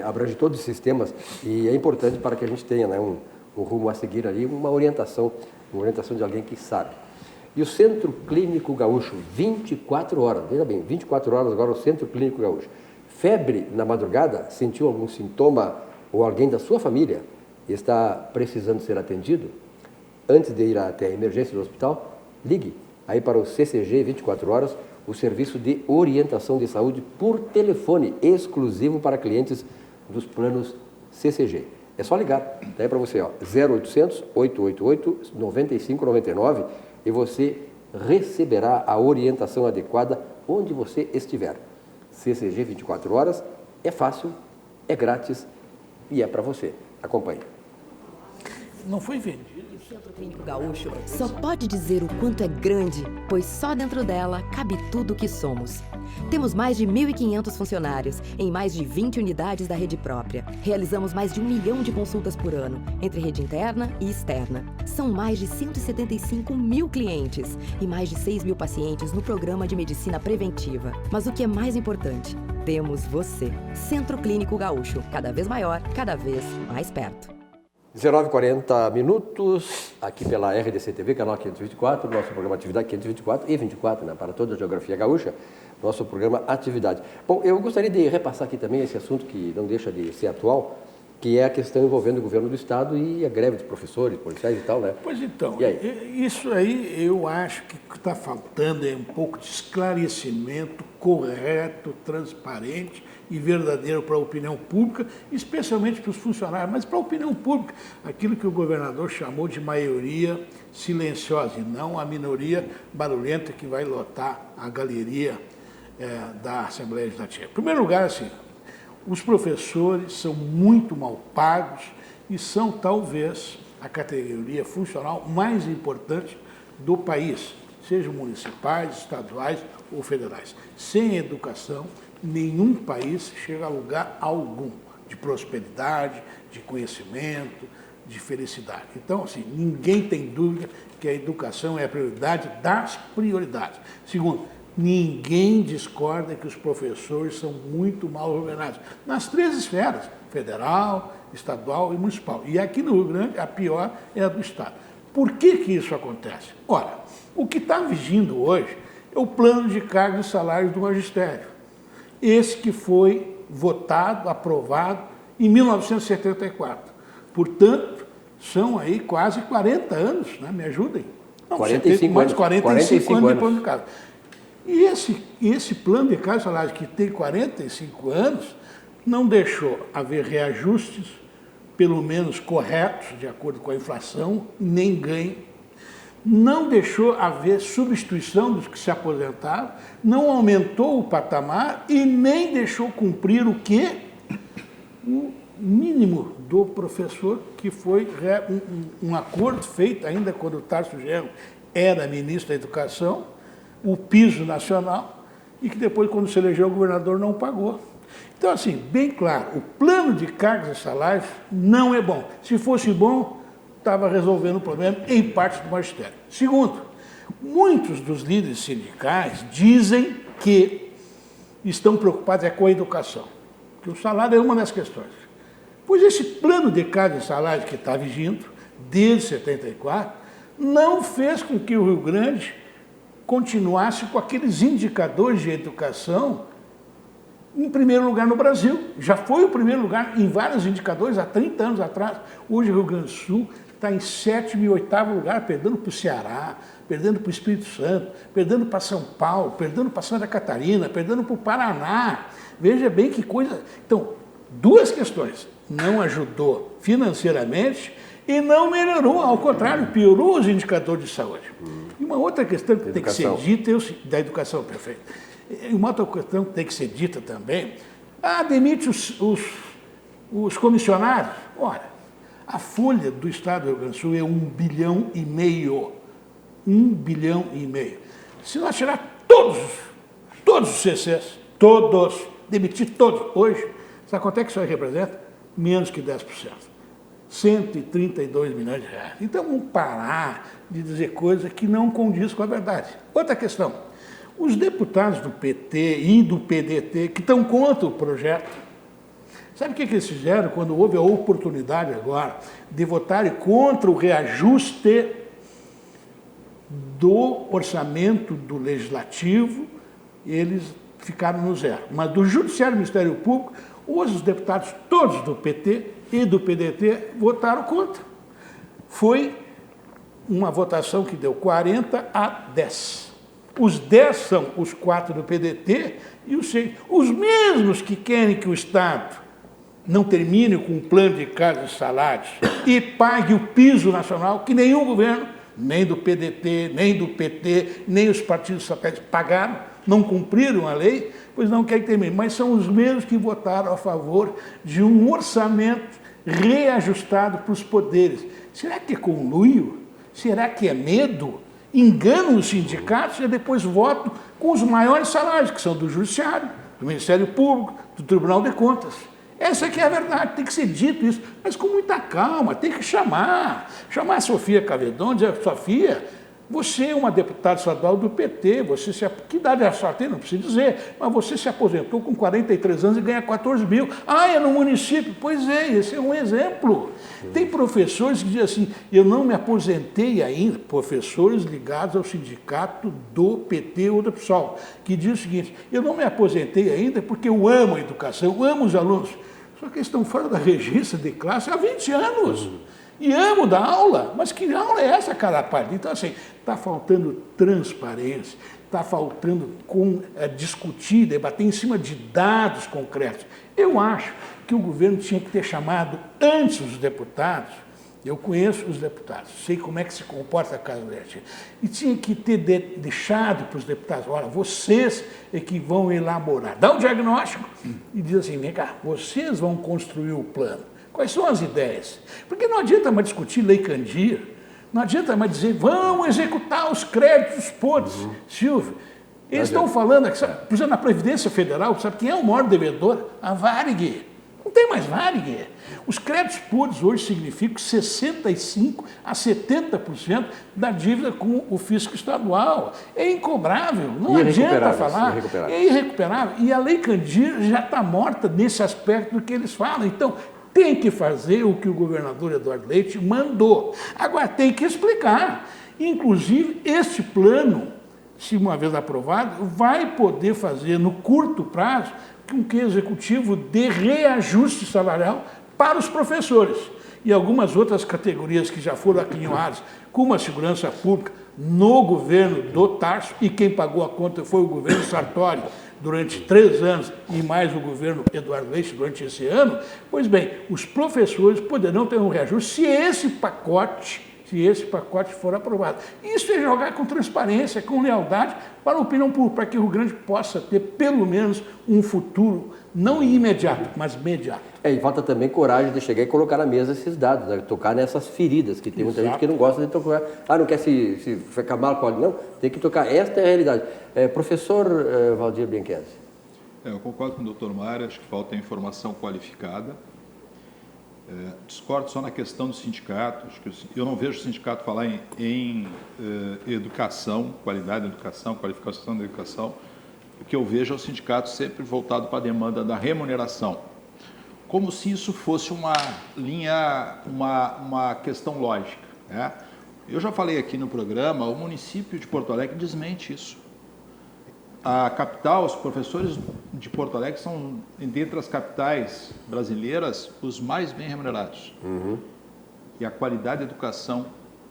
abrange todos esses temas e é importante para que a gente tenha, né, um rumo a seguir ali, uma orientação de alguém que sabe. E o Centro Clínico Gaúcho, 24 horas, veja bem, 24 horas agora o Centro Clínico Gaúcho. Febre na madrugada, sentiu algum sintoma ou alguém da sua família está precisando ser atendido? Antes de ir até a emergência do hospital, ligue aí para o CCG 24 horas, o serviço de orientação de saúde por telefone, exclusivo para clientes dos planos CCG. É só ligar, daí para você, 0800 888 9599 e você receberá a orientação adequada onde você estiver. CCG 24 horas é fácil, é grátis e é para você. Acompanhe. Não foi vendido. O Centro Clínico Gaúcho só pode dizer o quanto é grande, pois só dentro dela cabe tudo o que somos. Temos mais de 1.500 funcionários em mais de 20 unidades da rede própria. Realizamos mais de 1 milhão de consultas por ano, entre rede interna e externa. São mais de 175 mil clientes e mais de 6 mil pacientes no programa de medicina preventiva. Mas o que é mais importante, temos você. Centro Clínico Gaúcho, cada vez maior, cada vez mais perto. 19h40, aqui pela RDC TV, canal 524, nosso programa Atividade 524 e 24, né, para toda a geografia gaúcha, nosso programa Atividade. Bom, eu gostaria de repassar aqui também esse assunto que não deixa de ser atual, que é a questão envolvendo o governo do Estado e a greve dos professores, policiais e tal, né? Pois então, e aí? Isso aí eu acho que está faltando um pouco de esclarecimento correto, transparente e verdadeiro para a opinião pública, especialmente para os funcionários, mas para a opinião pública, aquilo que o governador chamou de maioria silenciosa, e não a minoria barulhenta que vai lotar a galeria da Assembleia Legislativa. Em primeiro lugar, assim, os professores são muito mal pagos e são, talvez, a categoria funcional mais importante do país. sejam municipais, estaduais ou federais. Sem educação, nenhum país chega a lugar algum de prosperidade, de conhecimento, de felicidade. Então, assim, ninguém tem dúvida que a educação é a prioridade das prioridades. Segundo, ninguém discorda que os professores são muito mal organizados, nas 3 esferas, federal, estadual e municipal. E aqui no Rio Grande, a pior é a do Estado. Por que que isso acontece? Ora, o que está vigindo hoje é o plano de cargos e salários do magistério. Esse que foi votado, aprovado em 1974. Portanto, são aí quase 40 anos, né? Me ajudem. Não, 45 anos. 45 anos de plano de cargos. E esse plano de cargos e salários que tem 45 anos não deixou haver reajustes, pelo menos corretos, de acordo com a inflação, nem ganho. Não deixou haver substituição dos que se aposentaram, não aumentou o patamar e nem deixou cumprir o quê? O mínimo do professor, que foi um acordo feito ainda quando o Tarso Genro era ministro da Educação, o piso nacional, e que depois, quando se elegeu o governador, não pagou. Então, assim, bem claro, o plano de cargos e salários não é bom. Se fosse bom, estava resolvendo o problema em parte do magistério. Segundo, muitos dos líderes sindicais dizem que estão preocupados com a educação, que o salário é uma das questões. Pois esse plano de cargos e salários que está vigindo, desde 74, não fez com que o Rio Grande continuasse com aqueles indicadores de educação em primeiro lugar no Brasil. Já foi o primeiro lugar em vários indicadores há 30 anos atrás. Hoje o Rio Grande do Sul está em 7º e 8º lugar, perdendo para o Ceará, perdendo para o Espírito Santo, perdendo para São Paulo, perdendo para Santa Catarina, perdendo para o Paraná. Veja bem que coisa... Então, 2 questões. Não ajudou financeiramente e não melhorou, ao contrário, piorou os indicadores de saúde. E uma outra questão que tem que ser dita, da educação, perfeito. E uma outra questão que tem que ser dita também, demite os comissionários. Ora, a folha do Estado do Rio Grande do Sul é 1,5 bilhão. 1,5 bilhão. Se nós tirar todos os CCs, demitir todos hoje, sabe quanto é que isso aí representa? Menos que 10%. 132 milhões de reais. Então, vamos parar de dizer coisas que não condiz com a verdade. Outra questão. Os deputados do PT e do PDT que estão contra o projeto, sabe o que eles fizeram quando houve a oportunidade agora de votarem contra o reajuste do orçamento do Legislativo? Eles ficaram no zero. Mas do Judiciário e Ministério Público, os deputados todos do PT e do PDT votaram contra. Foi uma votação que deu 40-10. Os 10 são os 4 do PDT e os 6. Os mesmos que querem que o Estado não termine com o plano de cargos e salários e pague o piso nacional, que nenhum governo, nem do PDT, nem do PT, nem os partidos satélites pagaram, não cumpriram a lei, pois não querem terminar. Mas são os mesmos que votaram a favor de um orçamento reajustado para os poderes. Será que é conluio? Será que é medo? Enganam os sindicatos e depois votam com os maiores salários, que são do Judiciário, do Ministério Público, do Tribunal de Contas. Essa aqui é a verdade, tem que ser dito isso, mas com muita calma, tem que chamar a Sofia Cavedon, dizer: Sofia, você é uma deputada estadual do PT, que idade é a sua? Não preciso dizer, mas você se aposentou com 43 anos e ganha 14 mil. É no município? Pois é, esse é um exemplo. Tem professores que dizem assim: eu não me aposentei ainda, professores ligados ao sindicato do PT ou do PSOL, que diz o seguinte: eu não me aposentei ainda porque eu amo a educação, eu amo os alunos, só que eles estão fora da regência de classe há 20 anos. E amo dar aula, mas que aula é essa, cara parte? Então, assim, está faltando transparência, está faltando discutir, debater em cima de dados concretos. Eu acho que o governo tinha que ter chamado antes os deputados. Eu conheço os deputados, sei como é que se comporta a Casa Verde. E tinha que ter deixado para os deputados: olha, vocês é que vão elaborar, dá um diagnóstico e diz assim: vem cá, vocês vão construir o plano. Quais são as ideias? Porque não adianta mais discutir Lei Candir, Não adianta mais dizer, vamos executar os créditos podres. Silvio, eles estão falando, por exemplo, na Previdência Federal, sabe quem é o maior devedor? A Varig. Não tem mais Varig. Os créditos podres hoje significam 65% a 70% da dívida com o fisco estadual. É incobrável, não adianta falar. É irrecuperável. E a Lei Candir já está morta nesse aspecto do que eles falam. Então, tem que fazer o que o governador Eduardo Leite mandou. Agora, tem que explicar. Inclusive, esse plano, se uma vez aprovado, vai poder fazer no curto prazo com que o executivo dê reajuste salarial para os professores e algumas outras categorias que já foram aquinhoadas, como a segurança pública, no governo do Tarso, e quem pagou a conta foi o governo Sartori, durante 3 anos, e mais o governo Eduardo Leite durante esse ano. Pois bem, os professores poderão ter um reajuste se esse pacote for aprovado. Isso é jogar com transparência, com lealdade para a opinião pública, para que o Rio Grande possa ter, pelo menos, um futuro, não imediato, mas imediato. E falta também coragem de chegar e colocar na mesa esses dados, né? Tocar nessas feridas, que tem muita gente que não gosta de tocar. Não quer se ficar mal com não, tem que tocar. Esta é a realidade. Professor Valdir Bianchesi. Eu concordo com o doutor Mário, acho que falta informação qualificada. Discordo só na questão do sindicato. Acho que eu não vejo o sindicato falar em educação, qualidade da educação, qualificação da educação. O que eu vejo é o sindicato sempre voltado para a demanda da remuneração, como se isso fosse uma questão lógica, né? Eu já falei aqui no programa, o município de Porto Alegre desmente isso. A capital, os professores de Porto Alegre são, dentre as capitais brasileiras, os mais bem remunerados. E a qualidade de educação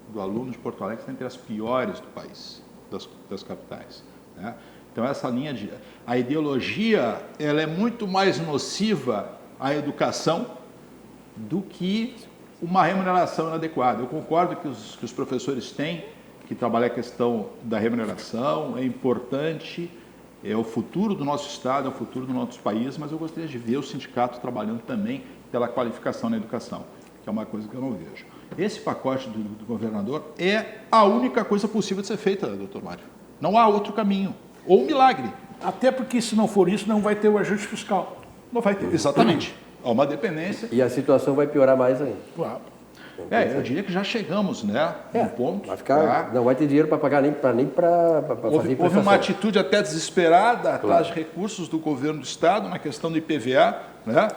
do aluno de Porto Alegre está entre as piores do país, das capitais, né? Então, essa linha a ideologia, ela é muito mais nociva à educação do que uma remuneração inadequada. Eu concordo que os professores têm que trabalhar a questão da remuneração, é importante, é o futuro do nosso Estado, é o futuro do nosso país, mas eu gostaria de ver o sindicato trabalhando também pela qualificação na educação, que é uma coisa que eu não vejo. Esse pacote do governador é a única coisa possível de ser feita, doutor Mário. Não há outro caminho, ou um milagre. Até porque, se não for isso, não vai ter o ajuste fiscal. Não vai ter, exatamente. Há uma dependência. E a situação vai piorar mais ainda. Claro. Eu diria que já chegamos, né, no ponto. Vai ficar, não vai ter dinheiro para pagar nem para fazer Houve uma atitude até desesperada atrás de recursos do governo do Estado na questão do IPVA, né?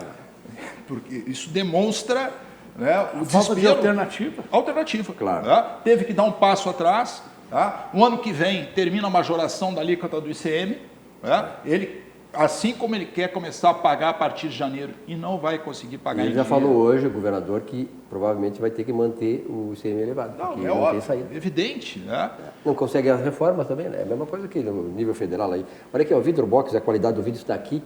Porque isso demonstra, né, o falta de alternativa. Alternativa, claro. Né? Teve que dar um passo atrás. Tá? No ano que vem termina a majoração da alíquota do ICM. Né? Ele, assim como ele quer começar a pagar a partir de janeiro, e não vai conseguir pagar ele já falou hoje, o governador, que provavelmente vai ter que manter o ICM elevado. Não, é óbvio, evidente. Né? Não consegue as reformas também, né? É a mesma coisa que no nível federal aí. Olha aqui, o Vidrobox, a qualidade do vidro está aqui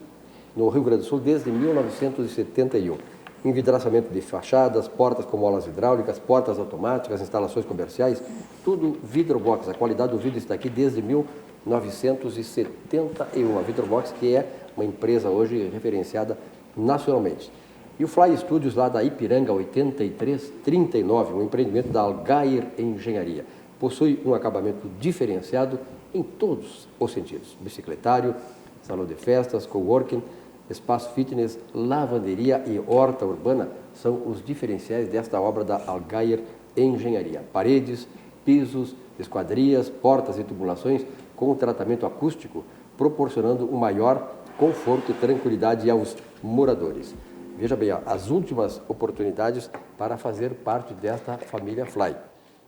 no Rio Grande do Sul desde 1971. Envidraçamento de fachadas, portas com molas hidráulicas, portas automáticas, instalações comerciais, tudo Vidrobox. A qualidade do vidro está aqui desde 1971. A Vidrobox, que é uma empresa hoje referenciada nacionalmente. E o Fly Studios, lá da Ipiranga 8339, um empreendimento da Algair Engenharia. Possui um acabamento diferenciado em todos os sentidos. Bicicletário, salão de festas, coworking, espaço fitness, lavanderia e horta urbana são os diferenciais desta obra da Algair Engenharia. Paredes, pisos, esquadrias, portas e tubulações com tratamento acústico, proporcionando um maior conforto e tranquilidade aos moradores. Veja bem, as últimas oportunidades para fazer parte desta família Fly.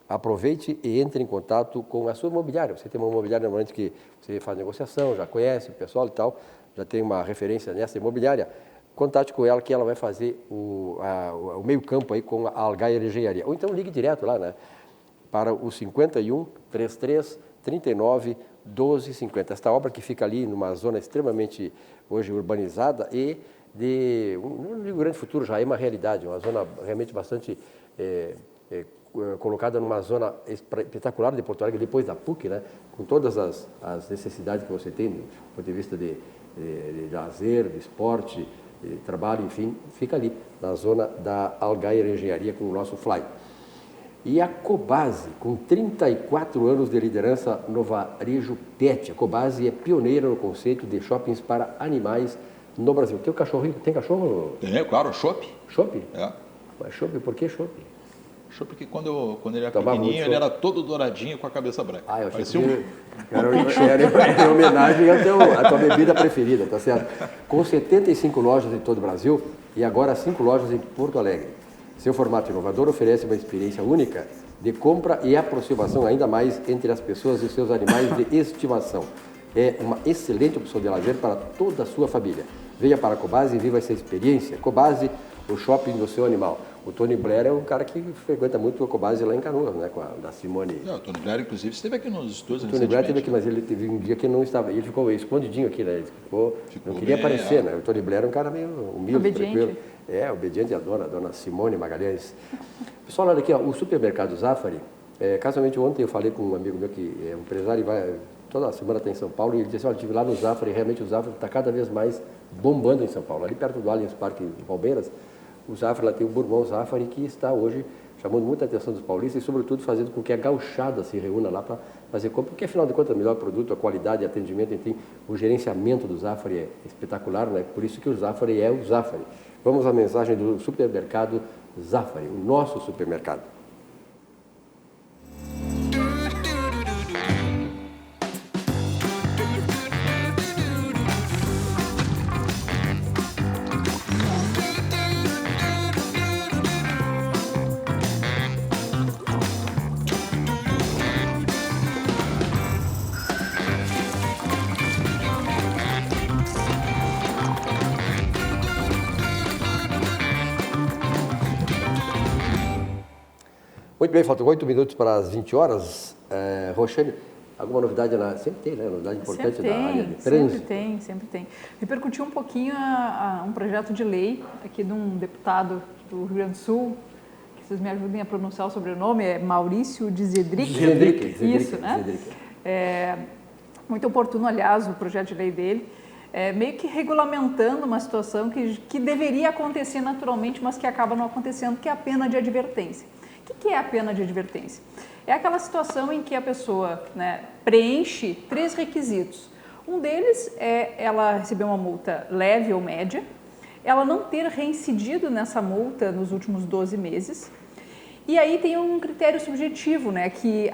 Aproveite e entre em contato com a sua imobiliária. Você tem uma imobiliária normalmente que você faz negociação, já conhece o pessoal e tal, já tem uma referência nessa imobiliária. Contate com ela que ela vai fazer o meio campo aí com a Algair Engenharia. Ou então ligue direto lá, né? Para o 51 33 39 12 50. Esta obra que fica ali numa zona extremamente hoje urbanizada e no Rio Grande do Futuro já é uma realidade, uma zona realmente bastante colocada numa zona espetacular de Porto Alegre, depois da PUC, né? Com todas as necessidades que você tem do ponto de vista de lazer, de esporte, de trabalho, enfim, fica ali, na zona da Algair Engenharia com o nosso Fly. E a Cobasi, com 34 anos de liderança no varejo pet. A Cobasi é pioneira no conceito de shoppings para animais no Brasil. Tem cachorrinho? Tem cachorro? Tem, claro, chopp. Chopp? É. Mas chopp, por que chopp? Chopp porque quando ele era pequenininho, ele era todo douradinho com a cabeça branca. Ah, eu achei que era em homenagem à tua bebida preferida, tá certo? Com 75 lojas em todo o Brasil e agora 5 lojas em Porto Alegre. Seu formato inovador oferece uma experiência única de compra e aproximação ainda mais entre as pessoas e seus animais de estimação. É uma excelente opção de lazer para toda a sua família. Venha para a Cobasi e viva essa experiência. Cobasi, o shopping do seu animal. O Tony Blair é um cara que frequenta muito a Cobasi lá em Canoas, né, da Simone. O Tony Blair, inclusive, esteve aqui nos estúdios. O Tony Blair esteve aqui, mas ele teve um dia que não estava. Ele ficou escondidinho aqui, né? Ele não queria bem, aparecer, né? O Tony Blair é um cara meio humilde, obediente. Tranquilo. Obediente, a dona Simone Magalhães. Pessoal, olha aqui, ó, o supermercado Zafari. Casualmente, ontem eu falei com um amigo meu que é um empresário e vai toda semana está em São Paulo, e ele disse, olha, estive lá no Zafari, e realmente o Zafari está cada vez mais bombando em São Paulo. Ali perto do Allianz Parque de Palmeiras, o Zafari, lá tem o Bourbon Zafari, que está hoje chamando muita atenção dos paulistas e, sobretudo, fazendo com que a gauchada se reúna lá para fazer compra, porque, afinal de contas, o melhor produto, a qualidade, atendimento, enfim, o gerenciamento do Zafari é espetacular, né? Por isso que o Zafari é o Zafari. Vamos à mensagem do supermercado Zafari, o nosso supermercado. Muito bem, faltam 8 minutos para as 20 horas. Roxane, alguma novidade? Sempre tem, né? Novidade importante da área de trânsito. Sempre tem. Repercutiu um pouquinho um projeto de lei aqui de um deputado do Rio Grande do Sul, que vocês me ajudem a pronunciar o sobrenome, é Maurício de Zedrick. Isso, né? Muito oportuno, aliás, o projeto de lei dele. Meio que regulamentando uma situação que deveria acontecer naturalmente, mas que acaba não acontecendo, que é a pena de advertência. O que é a pena de advertência? É aquela situação em que a pessoa, né, preenche 3 requisitos. Um deles é ela receber uma multa leve ou média, ela não ter reincidido nessa multa nos últimos 12 meses, e aí tem um critério subjetivo, né, que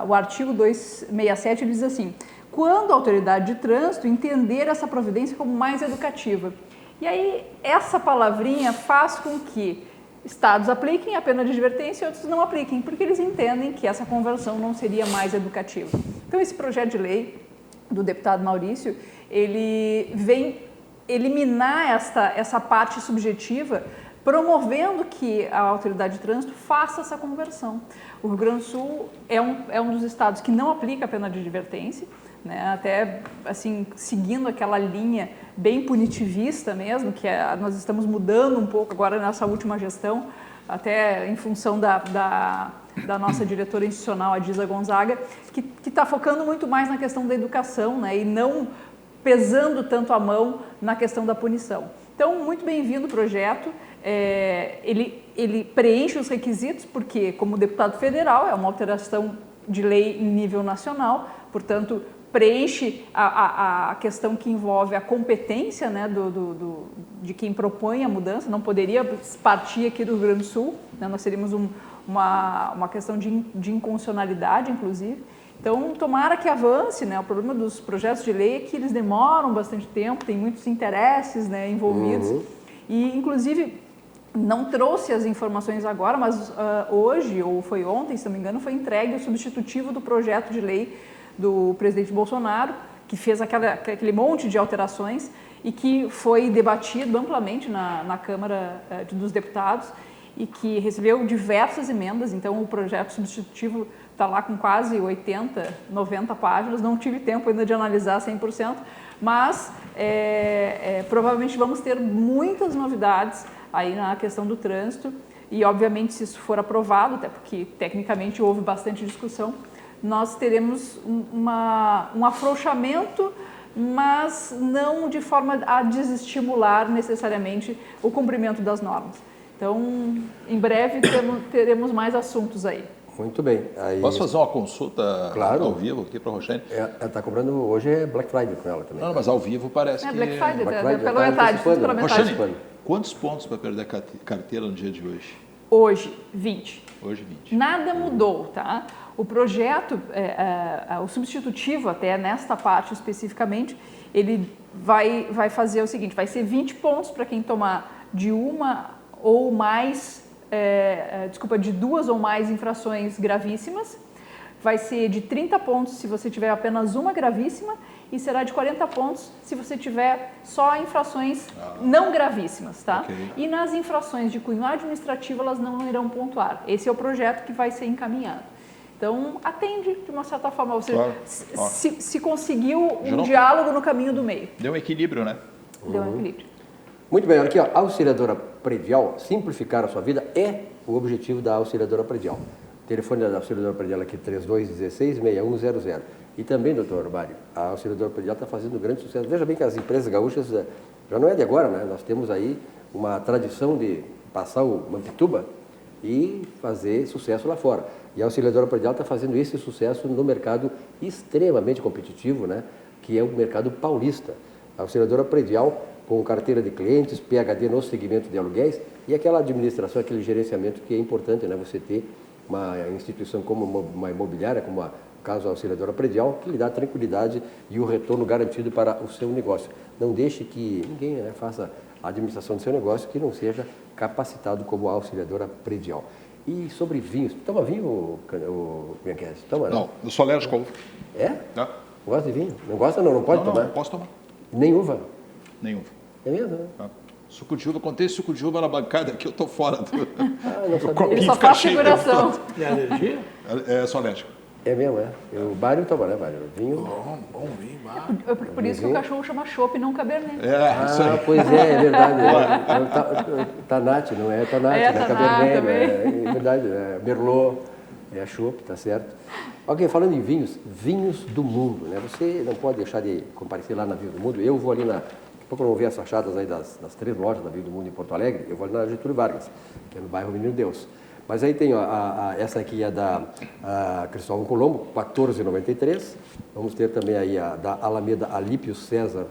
o artigo 267 diz assim, quando a autoridade de trânsito entender essa providência como mais educativa. E aí essa palavrinha faz com que estados apliquem a pena de advertência e outros não apliquem, porque eles entendem que essa conversão não seria mais educativa. Então, esse projeto de lei do deputado Maurício, ele vem eliminar essa parte subjetiva, promovendo que a autoridade de trânsito faça essa conversão. O Rio Grande do Sul é um dos estados que não aplica a pena de advertência, né? Até assim, seguindo aquela linha bem punitivista mesmo, que nós estamos mudando um pouco agora nessa última gestão, até em função da nossa diretora institucional, a Disa Gonzaga, que está focando muito mais na questão da educação, né? E não pesando tanto a mão na questão da punição. Então, muito bem-vindo o projeto. Ele preenche os requisitos, porque, como deputado federal, é uma alteração de lei em nível nacional, portanto, preenche a questão que envolve a competência, né, de quem propõe a mudança, não poderia partir aqui do Rio Grande do Sul, né, nós teríamos uma questão de inconstitucionalidade, inclusive. Então, tomara que avance, né? O problema dos projetos de lei é que eles demoram bastante tempo, tem muitos interesses, né, envolvidos, e, inclusive, não trouxe as informações agora, mas hoje, ou foi ontem, se não me engano, foi entregue o substitutivo do projeto de lei do presidente Bolsonaro, que fez aquele monte de alterações e que foi debatido amplamente na Câmara dos Deputados e que recebeu diversas emendas. Então, o projeto substitutivo está lá com quase 80, 90 páginas, não tive tempo ainda de analisar 100%, mas provavelmente vamos ter muitas novidades aí na questão do trânsito e, obviamente, se isso for aprovado, até porque tecnicamente houve bastante discussão, nós teremos um afrouxamento, mas não de forma a desestimular necessariamente o cumprimento das normas. Então, em breve teremos mais assuntos aí. Muito bem. Aí... Posso fazer uma consulta claro. ao vivo aqui para a Roxane? Ela está cobrando, hoje é Black Friday com ela também. Não, mas ao vivo parece que... Black Friday, pela tá metade, tudo pela metade. Roxane, quantos pontos para perder a carteira no dia de hoje? Hoje, 20. Hoje, 20. Nada mudou, tá? O projeto, o substitutivo, até nesta parte especificamente, ele vai fazer o seguinte, vai ser 20 pontos para quem tomar de uma ou mais, de 2 ou mais infrações gravíssimas, vai ser de 30 pontos se você tiver apenas uma gravíssima e será de 40 pontos se você tiver só infrações não gravíssimas, tá? Okay. E nas infrações de cunho administrativo, elas não irão pontuar. Esse é o projeto que vai ser encaminhado. Então, atende de uma certa forma, ou seja, claro. se conseguiu diálogo no caminho do meio. Deu um equilíbrio, né? Deu um equilíbrio. Muito bem, olha aqui, ó, a auxiliadora predial, simplificar a sua vida é o objetivo da auxiliadora predial. O telefone da auxiliadora predial aqui, 3216-6100. E também, doutor Mário, a auxiliadora predial está fazendo grande sucesso. Veja bem que as empresas gaúchas, já não é de agora, né? Nós temos aí uma tradição de passar o Mampituba e fazer sucesso lá fora. E a auxiliadora predial está fazendo esse sucesso no mercado extremamente competitivo, né? Que é o mercado paulista. A auxiliadora predial com carteira de clientes, PhD no segmento de aluguéis e aquela administração, aquele gerenciamento que é importante, né? Você ter uma instituição como uma imobiliária, como o caso da auxiliadora predial, que lhe dá tranquilidade e o retorno garantido para o seu negócio. Não deixe que ninguém, né, faça a administração do seu negócio que não seja capacitado como a auxiliadora predial. E sobre vinhos, toma vinho, o Bianchese? Toma, não, eu sou alérgico a uva. É? Não. Gosta de vinho? Não gosta não? Não pode tomar? Não, posso tomar. Nem uva? Nem uva. É mesmo, né? Suco de uva, contei suco de uva na bancada aqui, eu tô fora do... não sabia. Ele só faz figuração. É alergia? Sou alérgico. É mesmo, é? O Mário toma, né, Mário? Vinho. Bom vinho, por isso que o cachorro chama chopp e não cabernet. Isso aí. Pois é verdade. Tanat, não é Tanat, né? Cabernet, é verdade, é Merlot, é chopp, tá certo. Ok, falando em vinhos, vinhos do mundo, né? Você não pode deixar de comparecer lá na Vinho do Mundo. Eu vou ali daqui a pouco eu vou ver as fachadas aí das 3 lojas da Vinho do Mundo em Porto Alegre, eu vou ali na Getúlio Vargas, que é no bairro Menino Deus. Mas aí tem essa aqui é da Cristóvão Colombo, 14,93. Vamos ter também aí a da Alameda Alípio César,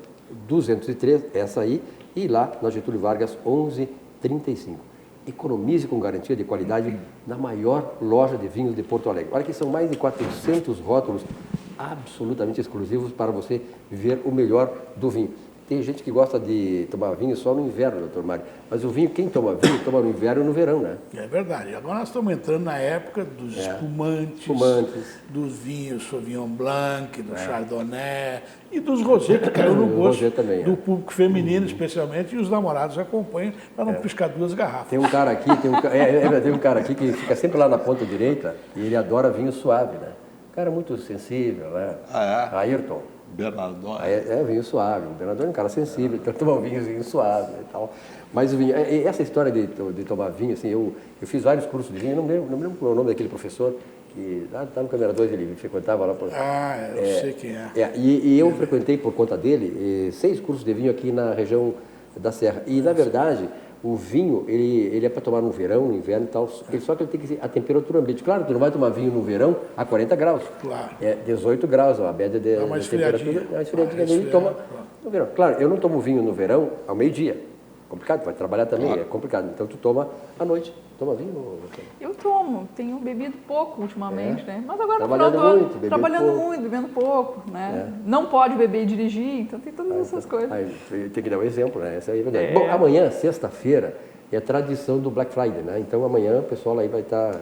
203, essa aí. E lá na Getúlio Vargas, 11,35. Economize com garantia de qualidade na maior loja de vinhos de Porto Alegre. Olha que são mais de 400 rótulos absolutamente exclusivos para você viver o melhor do vinho. Tem gente que gosta de tomar vinho só no inverno, doutor Mário. Mas o vinho, quem toma vinho, toma no inverno e no verão, né? É verdade. Agora nós estamos entrando na época dos espumantes, dos vinhos Sauvignon Blanc, do Chardonnay e dos rosé, que caiu no gosto também, do público feminino, especialmente, e os namorados acompanham para não piscar 2 garrafas. Tem um cara aqui, tem um cara aqui que fica sempre lá na ponta direita e ele adora vinho suave, né? Um cara muito sensível, né? Ayrton. Bernardone. Vinho suave. O Bernardone é um cara sensível, então toma um vinhozinho suave e tal. Mas o vinho, essa história de tomar vinho, assim, eu fiz vários cursos de vinho, não me lembro o nome daquele professor, que está no Câmara 2, ele frequentava lá. Eu sei quem é. E eu frequentei por conta dele 6 cursos de vinho aqui na região da Serra. E, na verdade, o vinho, ele é para tomar no verão, no inverno e tal, só que ele tem que ser a temperatura ambiente. Claro, tu não vai tomar vinho no verão a 40 graus. Claro. É 18 graus, a média de temperatura. É uma esfriadinha. Ele toma no verão. Claro, eu não tomo vinho no verão ao meio-dia. Complicado, vai trabalhar também, é complicado. Então tu toma à noite. Toma vinho? Eu tomo, tenho bebido pouco ultimamente, né? Mas agora no final do ano, trabalhando muito, bebendo pouco, né? Não pode beber e dirigir, então tem todas essas coisas. Tem que dar um exemplo, né? Essa aí é verdade. Bom, amanhã, sexta-feira, é a tradição do Black Friday, né? Então amanhã o pessoal aí vai estar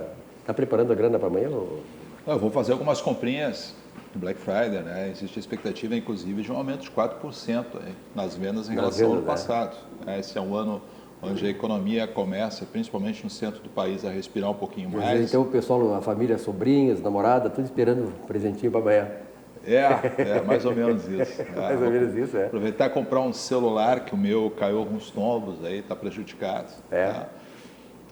preparando a grana para amanhã? Eu vou fazer algumas comprinhas do Black Friday, né? Existe a expectativa, inclusive, de um aumento de 4% aí, nas vendas em relação ao ano passado. Esse é um ano onde a economia começa, principalmente no centro do país, a respirar um pouquinho mais. Então o pessoal, a família, sobrinhas, namorada, tudo esperando um presentinho para amanhã. Mais ou menos isso. Mais ou menos isso, Aproveitar e comprar um celular, que o meu caiu alguns tombos aí, está prejudicado.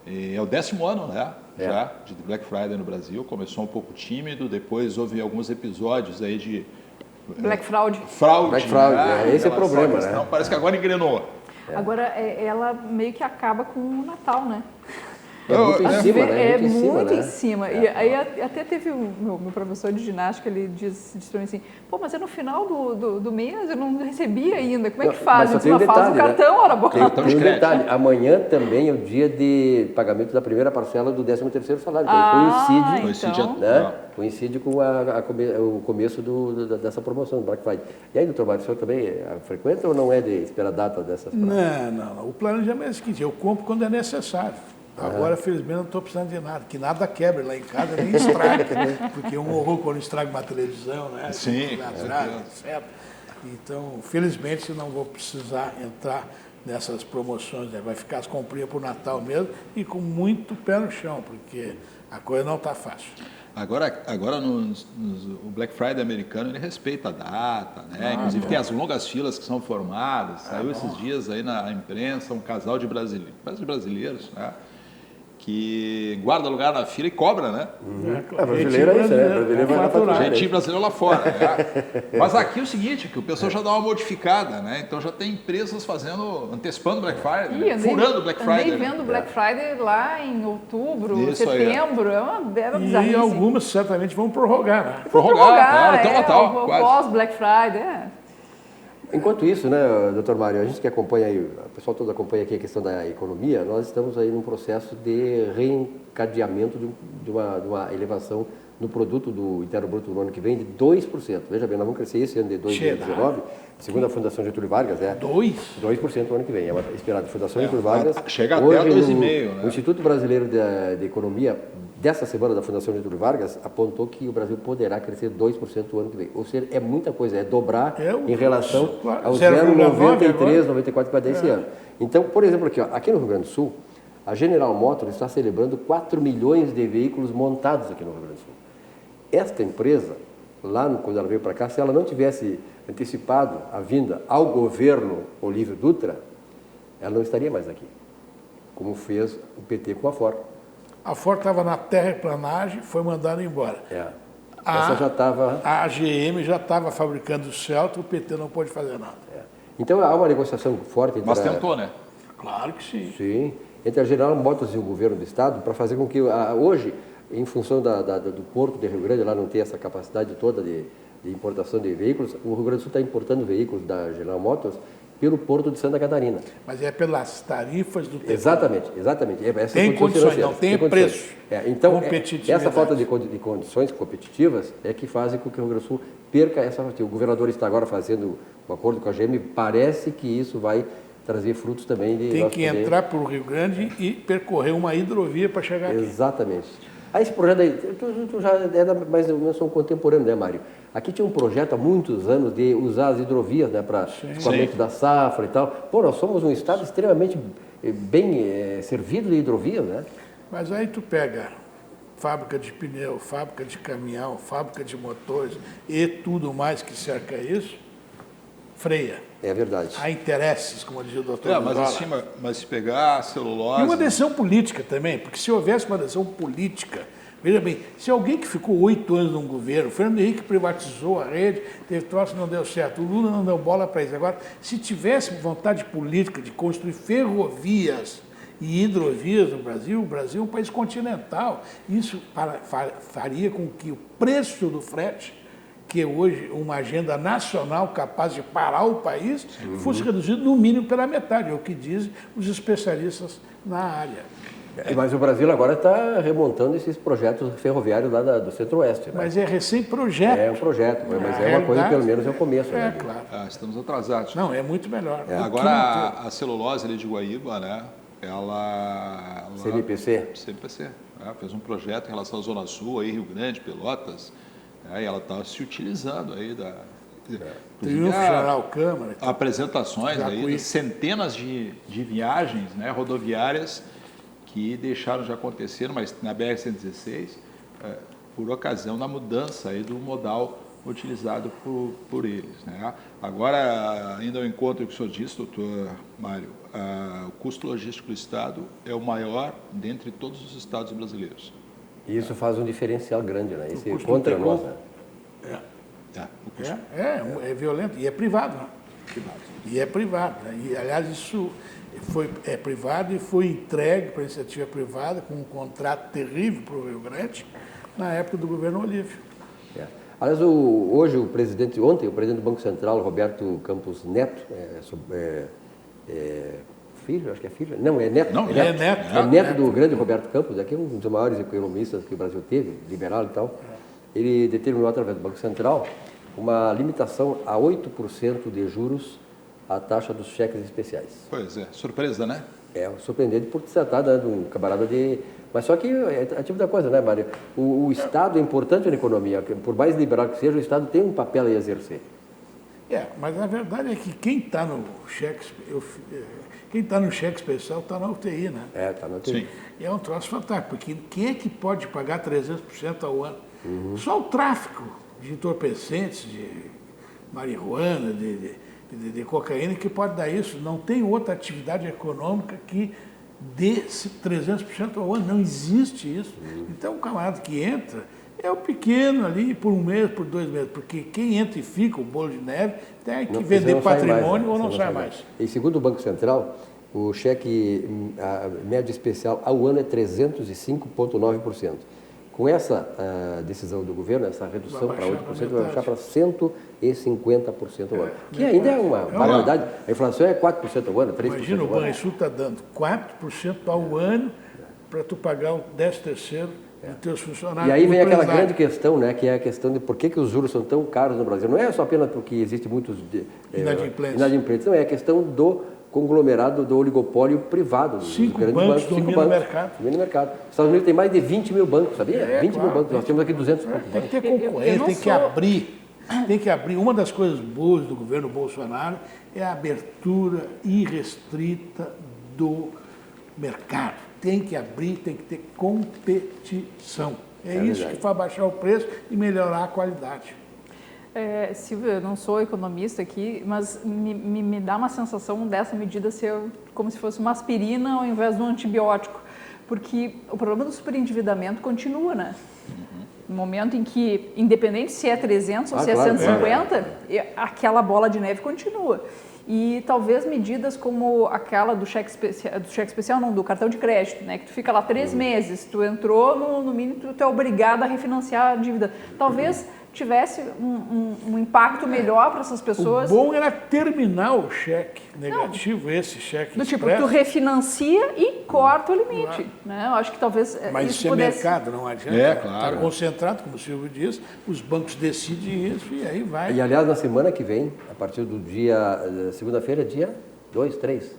E é o 10º ano, né? Já, de Black Friday no Brasil. Começou um pouco tímido, depois houve alguns episódios aí de... Black Fraud. Black Fraud, esse é o problema, né? Parece que agora engrenou. Agora, ela meio que acaba com o Natal, né? É muito em cima, né? É muito em cima. E aí até teve o meu professor de ginástica, ele disse para mim assim, pô, mas é no final do mês, eu não recebi ainda, como é que faz? Eu disse, faz o cartão, ora boa. Tem um detalhe, amanhã também é o dia de pagamento da primeira parcela do 13º salário, coincide com o começo dessa promoção do Black Friday. E aí, doutor Mário, o senhor também frequenta ou não é de esperar a data dessas? Não. O planejamento é o seguinte, eu compro quando é necessário. Agora, felizmente, não estou precisando de nada, que nada quebre lá em casa, nem estrague, porque é um horror quando estraga uma televisão, né? Sim, certo? Então, felizmente, não vou precisar entrar nessas promoções, né? Vai ficar as comprinhas para o Natal mesmo e com muito pé no chão, porque a coisa não está fácil. Agora o Black Friday americano, ele respeita a data, né? Inclusive tem as longas filas que são formadas. Saiu esses dias aí na imprensa um casal de brasileiros, né? Que guarda lugar na fila e cobra, né? Brasileiro é isso, né? Brasileiro vai lá faturar. Jeitinho brasileiro lá fora, né? Mas aqui é o seguinte, que o pessoal já dá uma modificada, né? Então já tem empresas antecipando Black Friday, furando Black Friday. Andei vendo Black Friday lá em outubro, setembro, é uma bizarrice. E algumas certamente vão prorrogar, né? Prorrogar, claro, até o Natal, quase. Pós-Black Friday, Enquanto isso, né, doutor Mário, a gente que acompanha aí, o pessoal todo acompanha aqui a questão da economia, nós estamos aí num processo de reencadeamento de uma elevação no produto do interno bruto no ano que vem de 2%. Veja bem, nós vamos crescer esse ano de 2019, segundo a Fundação Getúlio Vargas, 2% no ano que vem. É uma esperada Fundação Getúlio Vargas. Chega até a 2,5%. Né? O Instituto Brasileiro de Economia, dessa semana da Fundação Getúlio Vargas, apontou que o Brasil poderá crescer 2% no ano que vem. Ou seja, é muita coisa, é dobrar em relação aos 0,93, 94 para esse ano. Então, por exemplo, aqui no Rio Grande do Sul, a General Motors está celebrando 4 milhões de veículos montados aqui no Rio Grande do Sul. Esta empresa, quando ela veio para cá, se ela não tivesse antecipado a vinda ao governo Olívio Dutra, ela não estaria mais aqui, como fez o PT com a Ford. A Ford estava na terraplanagem, foi mandada embora. Essa já estava... A GM já estava fabricando o Celta, o PT não pôde fazer nada. Então há uma negociação forte entre... Mas tentou, né? Claro que sim. Sim, entre a General Motors e o governo do Estado, para fazer com que hoje, em função do Porto de Rio Grande, lá não ter essa capacidade toda de importação de veículos, o Rio Grande do Sul está importando veículos da General Motors pelo Porto de Santa Catarina. Mas é pelas tarifas do Exatamente. Tem condições, não tem preço. Então, essa falta de condições competitivas é que fazem com que o Rio Grande do Sul perca essa fatia. O governador está agora fazendo um acordo com a GM, parece que isso vai trazer frutos também de... Tem que entrar para o Rio Grande e percorrer uma hidrovia para chegar aqui. Exatamente. Esse projeto aí, tu já é mais ou menos um contemporâneo, né, Mário? Aqui tinha um projeto há muitos anos de usar as hidrovias, né, para escoamento da safra e tal. Pô, nós somos um estado extremamente bem servido de hidrovias, né? Mas aí tu pega fábrica de pneu, fábrica de caminhão, fábrica de motores e tudo mais que cerca isso, freia. É verdade. Há interesses, como dizia o doutor. Mas se pegar a celulose... E uma decisão política também, porque se houvesse uma decisão política, veja bem, se alguém que ficou 8 anos num governo, o Fernando Henrique privatizou a rede, teve troço, não deu certo, o Lula não deu bola para isso. Agora, se tivesse vontade política de construir ferrovias e hidrovias no Brasil, o Brasil é um país continental. Isso faria com que o preço do frete, que é hoje uma agenda nacional capaz de parar o país, fosse reduzido no mínimo pela metade, é o que dizem os especialistas na área. Mas o Brasil agora está remontando esses projetos ferroviários lá do Centro-Oeste. Né? Mas é recém-projeto. É um projeto, mas é uma coisa, pelo menos é o começo. É, né? claro. Estamos atrasados. Não, é muito melhor. Agora, a celulose ali de Guaíba, né? Ela CMPC, fez um projeto em relação à Zona Sul, aí, Rio Grande, Pelotas, e ela está se utilizando aí Triunfo, Jornal Câmara. Apresentações aí de centenas de viagens, né, rodoviárias que deixaram de acontecer, mas na BR-116, por ocasião da mudança aí do modal utilizado por eles. Né? Agora, ainda ao encontro que o senhor disse, doutor Mário, o custo logístico do Estado é o maior dentre todos os estados brasileiros. E isso faz um diferencial grande, né? Esse contra nós, né? É violento e é privado. Né? E é privado. Né? E, aliás, isso é privado e foi entregue para a iniciativa privada com um contrato terrível para o Rio Grande na época do governo Olívio. Aliás, ontem o presidente do Banco Central, Roberto Campos Neto, filho, acho que é filho, não, é neto. Não, é neto. É neto do grande Roberto Campos, aqui um dos maiores economistas que o Brasil teve, liberal e tal. Ele determinou, através do Banco Central, uma limitação a 8% de juros à taxa dos cheques especiais. Pois é, surpresa, né? É, surpreendente por se tratar de um camarada de... Mas só que é tipo da coisa, né, Mário? O Estado é importante na economia, por mais liberal que seja, o Estado tem um papel a exercer. Mas a verdade é que quem está no cheque especial está na UTI, né? Está na UTI. Sim. E é um troço fantástico, porque quem é que pode pagar 300% ao ano? Só o tráfico de entorpecentes, de marihuana, de cocaína, que pode dar isso. Não tem outra atividade econômica que dê 300% ao ano. Não existe isso. Então, o camarada que entra é o pequeno ali por um mês, por 2 meses. Porque quem entra e fica, o bolo de neve, tem que vender patrimônio ou não sai mais. E segundo o Banco Central, o cheque médio especial ao ano é 305,9%. Com essa decisão do governo, essa redução para 8%, vai baixar para 150% ao ano. Que ainda é uma barbaridade. A inflação é 4% ao ano, 3% Imagina, o Banrisul está dando 4% ao ano para tu pagar o 13º dos teus funcionários. E aí vem aquela grande questão, né, que é a questão de por que os juros são tão caros no Brasil. Não é só apenas porque existe muitos inadimplentes. Não, é a questão do conglomerado do oligopólio privado. 5 bancos dominam o mercado. Os Estados Unidos tem mais de 20 mil bancos, sabia? 20 mil bancos. Nós temos aqui 200 bancos. Tem que ter concorrência, tem que abrir. Uma das coisas boas do governo Bolsonaro é a abertura irrestrita do mercado. Tem que abrir, tem que ter competição. É isso que faz baixar o preço e melhorar a qualidade. Silvia, eu não sou economista aqui, mas me dá uma sensação dessa medida ser como se fosse uma aspirina ao invés de um antibiótico, porque o problema do superendividamento continua, né? No momento em que, independente se é 300 ou se é 150, aquela bola de neve continua. E talvez medidas como aquela do cheque especial, não, do cartão de crédito, né? Que tu fica lá 3 meses, tu entrou, no mínimo tu é obrigado a refinanciar a dívida. Talvez tivesse um impacto melhor para essas pessoas. O bom era terminar o cheque negativo, esse cheque do tipo, tu refinancia e corta o limite. Né? Eu acho que talvez mas isso pudesse... é mercado, não adianta. Está concentrado, como o Silvio diz, os bancos decidem isso e aí vai. E, aliás, na semana que vem, a partir do segunda-feira, dia 2, 3,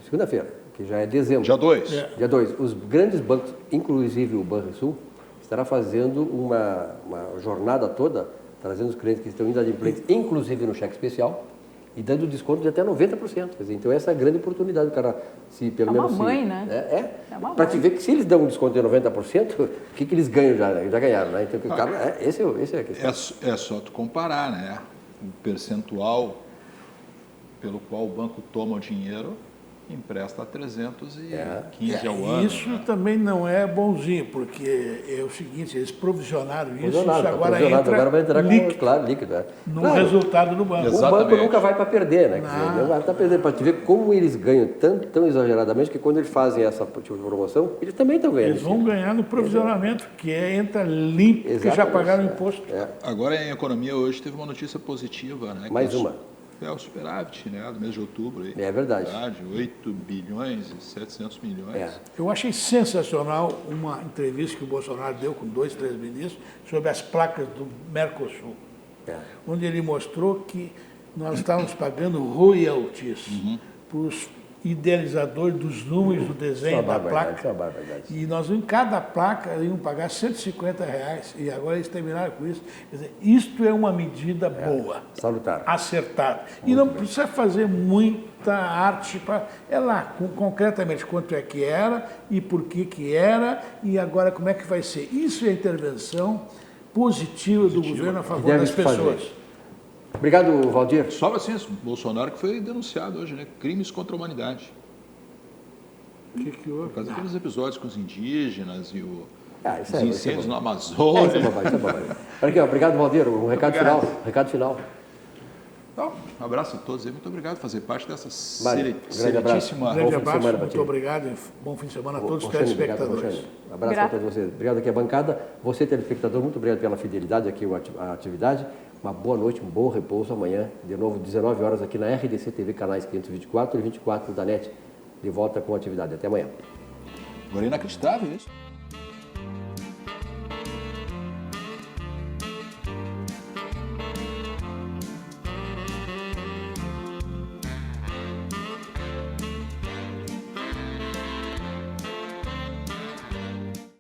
segunda-feira, que já é dezembro. Dia 2. Dia 2. Os grandes bancos, inclusive o Banrisul, estará fazendo uma jornada toda, trazendo os clientes que estão inadimplentes, inclusive no cheque especial, e dando desconto de até 90%. Quer dizer, então essa é a grande oportunidade do cara, se pelo menos... É uma mãe, né? Para te ver que se eles dão um desconto de 90%, o que eles ganham já ganharam, né? Então, o cara, esse é a questão. É só tu comparar, né? O percentual pelo qual o banco toma o dinheiro, empresta a 315 ao ano. Isso também não é bonzinho, porque é o seguinte, eles provisionaram isso agora entra agora vai entrar líquido. No resultado do banco. Exatamente. O banco nunca vai para perder, né? Não vai para perder, para te ver como eles ganham tão exageradamente que quando eles fazem essa tipo de promoção, eles também estão ganhando. Eles vão ganhar no provisionamento, que entra limpo, porque já pagaram o imposto. Agora, em economia, hoje teve uma notícia positiva, né? Mais uma. É o superávit, né, do mês de outubro. Aí. É verdade. 8 bilhões e 700 milhões. Eu achei sensacional uma entrevista que o Bolsonaro deu com 2, 3 ministros sobre as placas do Mercosul, onde ele mostrou que nós estávamos pagando royalties para os idealizadores dos números do desenho da placa. E nós, em cada placa, íamos pagar R$150. E agora eles terminaram com isso. Quer dizer, isto é uma medida boa. Salutar. Acertada. E não precisa fazer muita arte para... É lá, concretamente, quanto é que era e por que era e agora como é que vai ser. Isso é intervenção positiva do governo a favor das pessoas. Obrigado, Valdir. Só assim, Bolsonaro que foi denunciado hoje, né? Crimes contra a humanidade. O que houve? Por causa daqueles episódios com os indígenas e os isso incêndios no Amazonas. Olha aqui, obrigado, Valdir. Um recado final. Então, Um abraço a todos e muito obrigado por fazer parte dessa grande abraço. Grande abraço, muito obrigado. Bom fim de semana a todos os telespectadores. Um abraço a todos vocês. Obrigado aqui à bancada. Você, telespectador, muito obrigado pela fidelidade aqui à atividade. Uma boa noite, um bom repouso amanhã. De novo, 19 horas aqui na RDC TV, canais 524 e 24 da NET. De volta com a atividade. Até amanhã. Agora é inacreditável isso.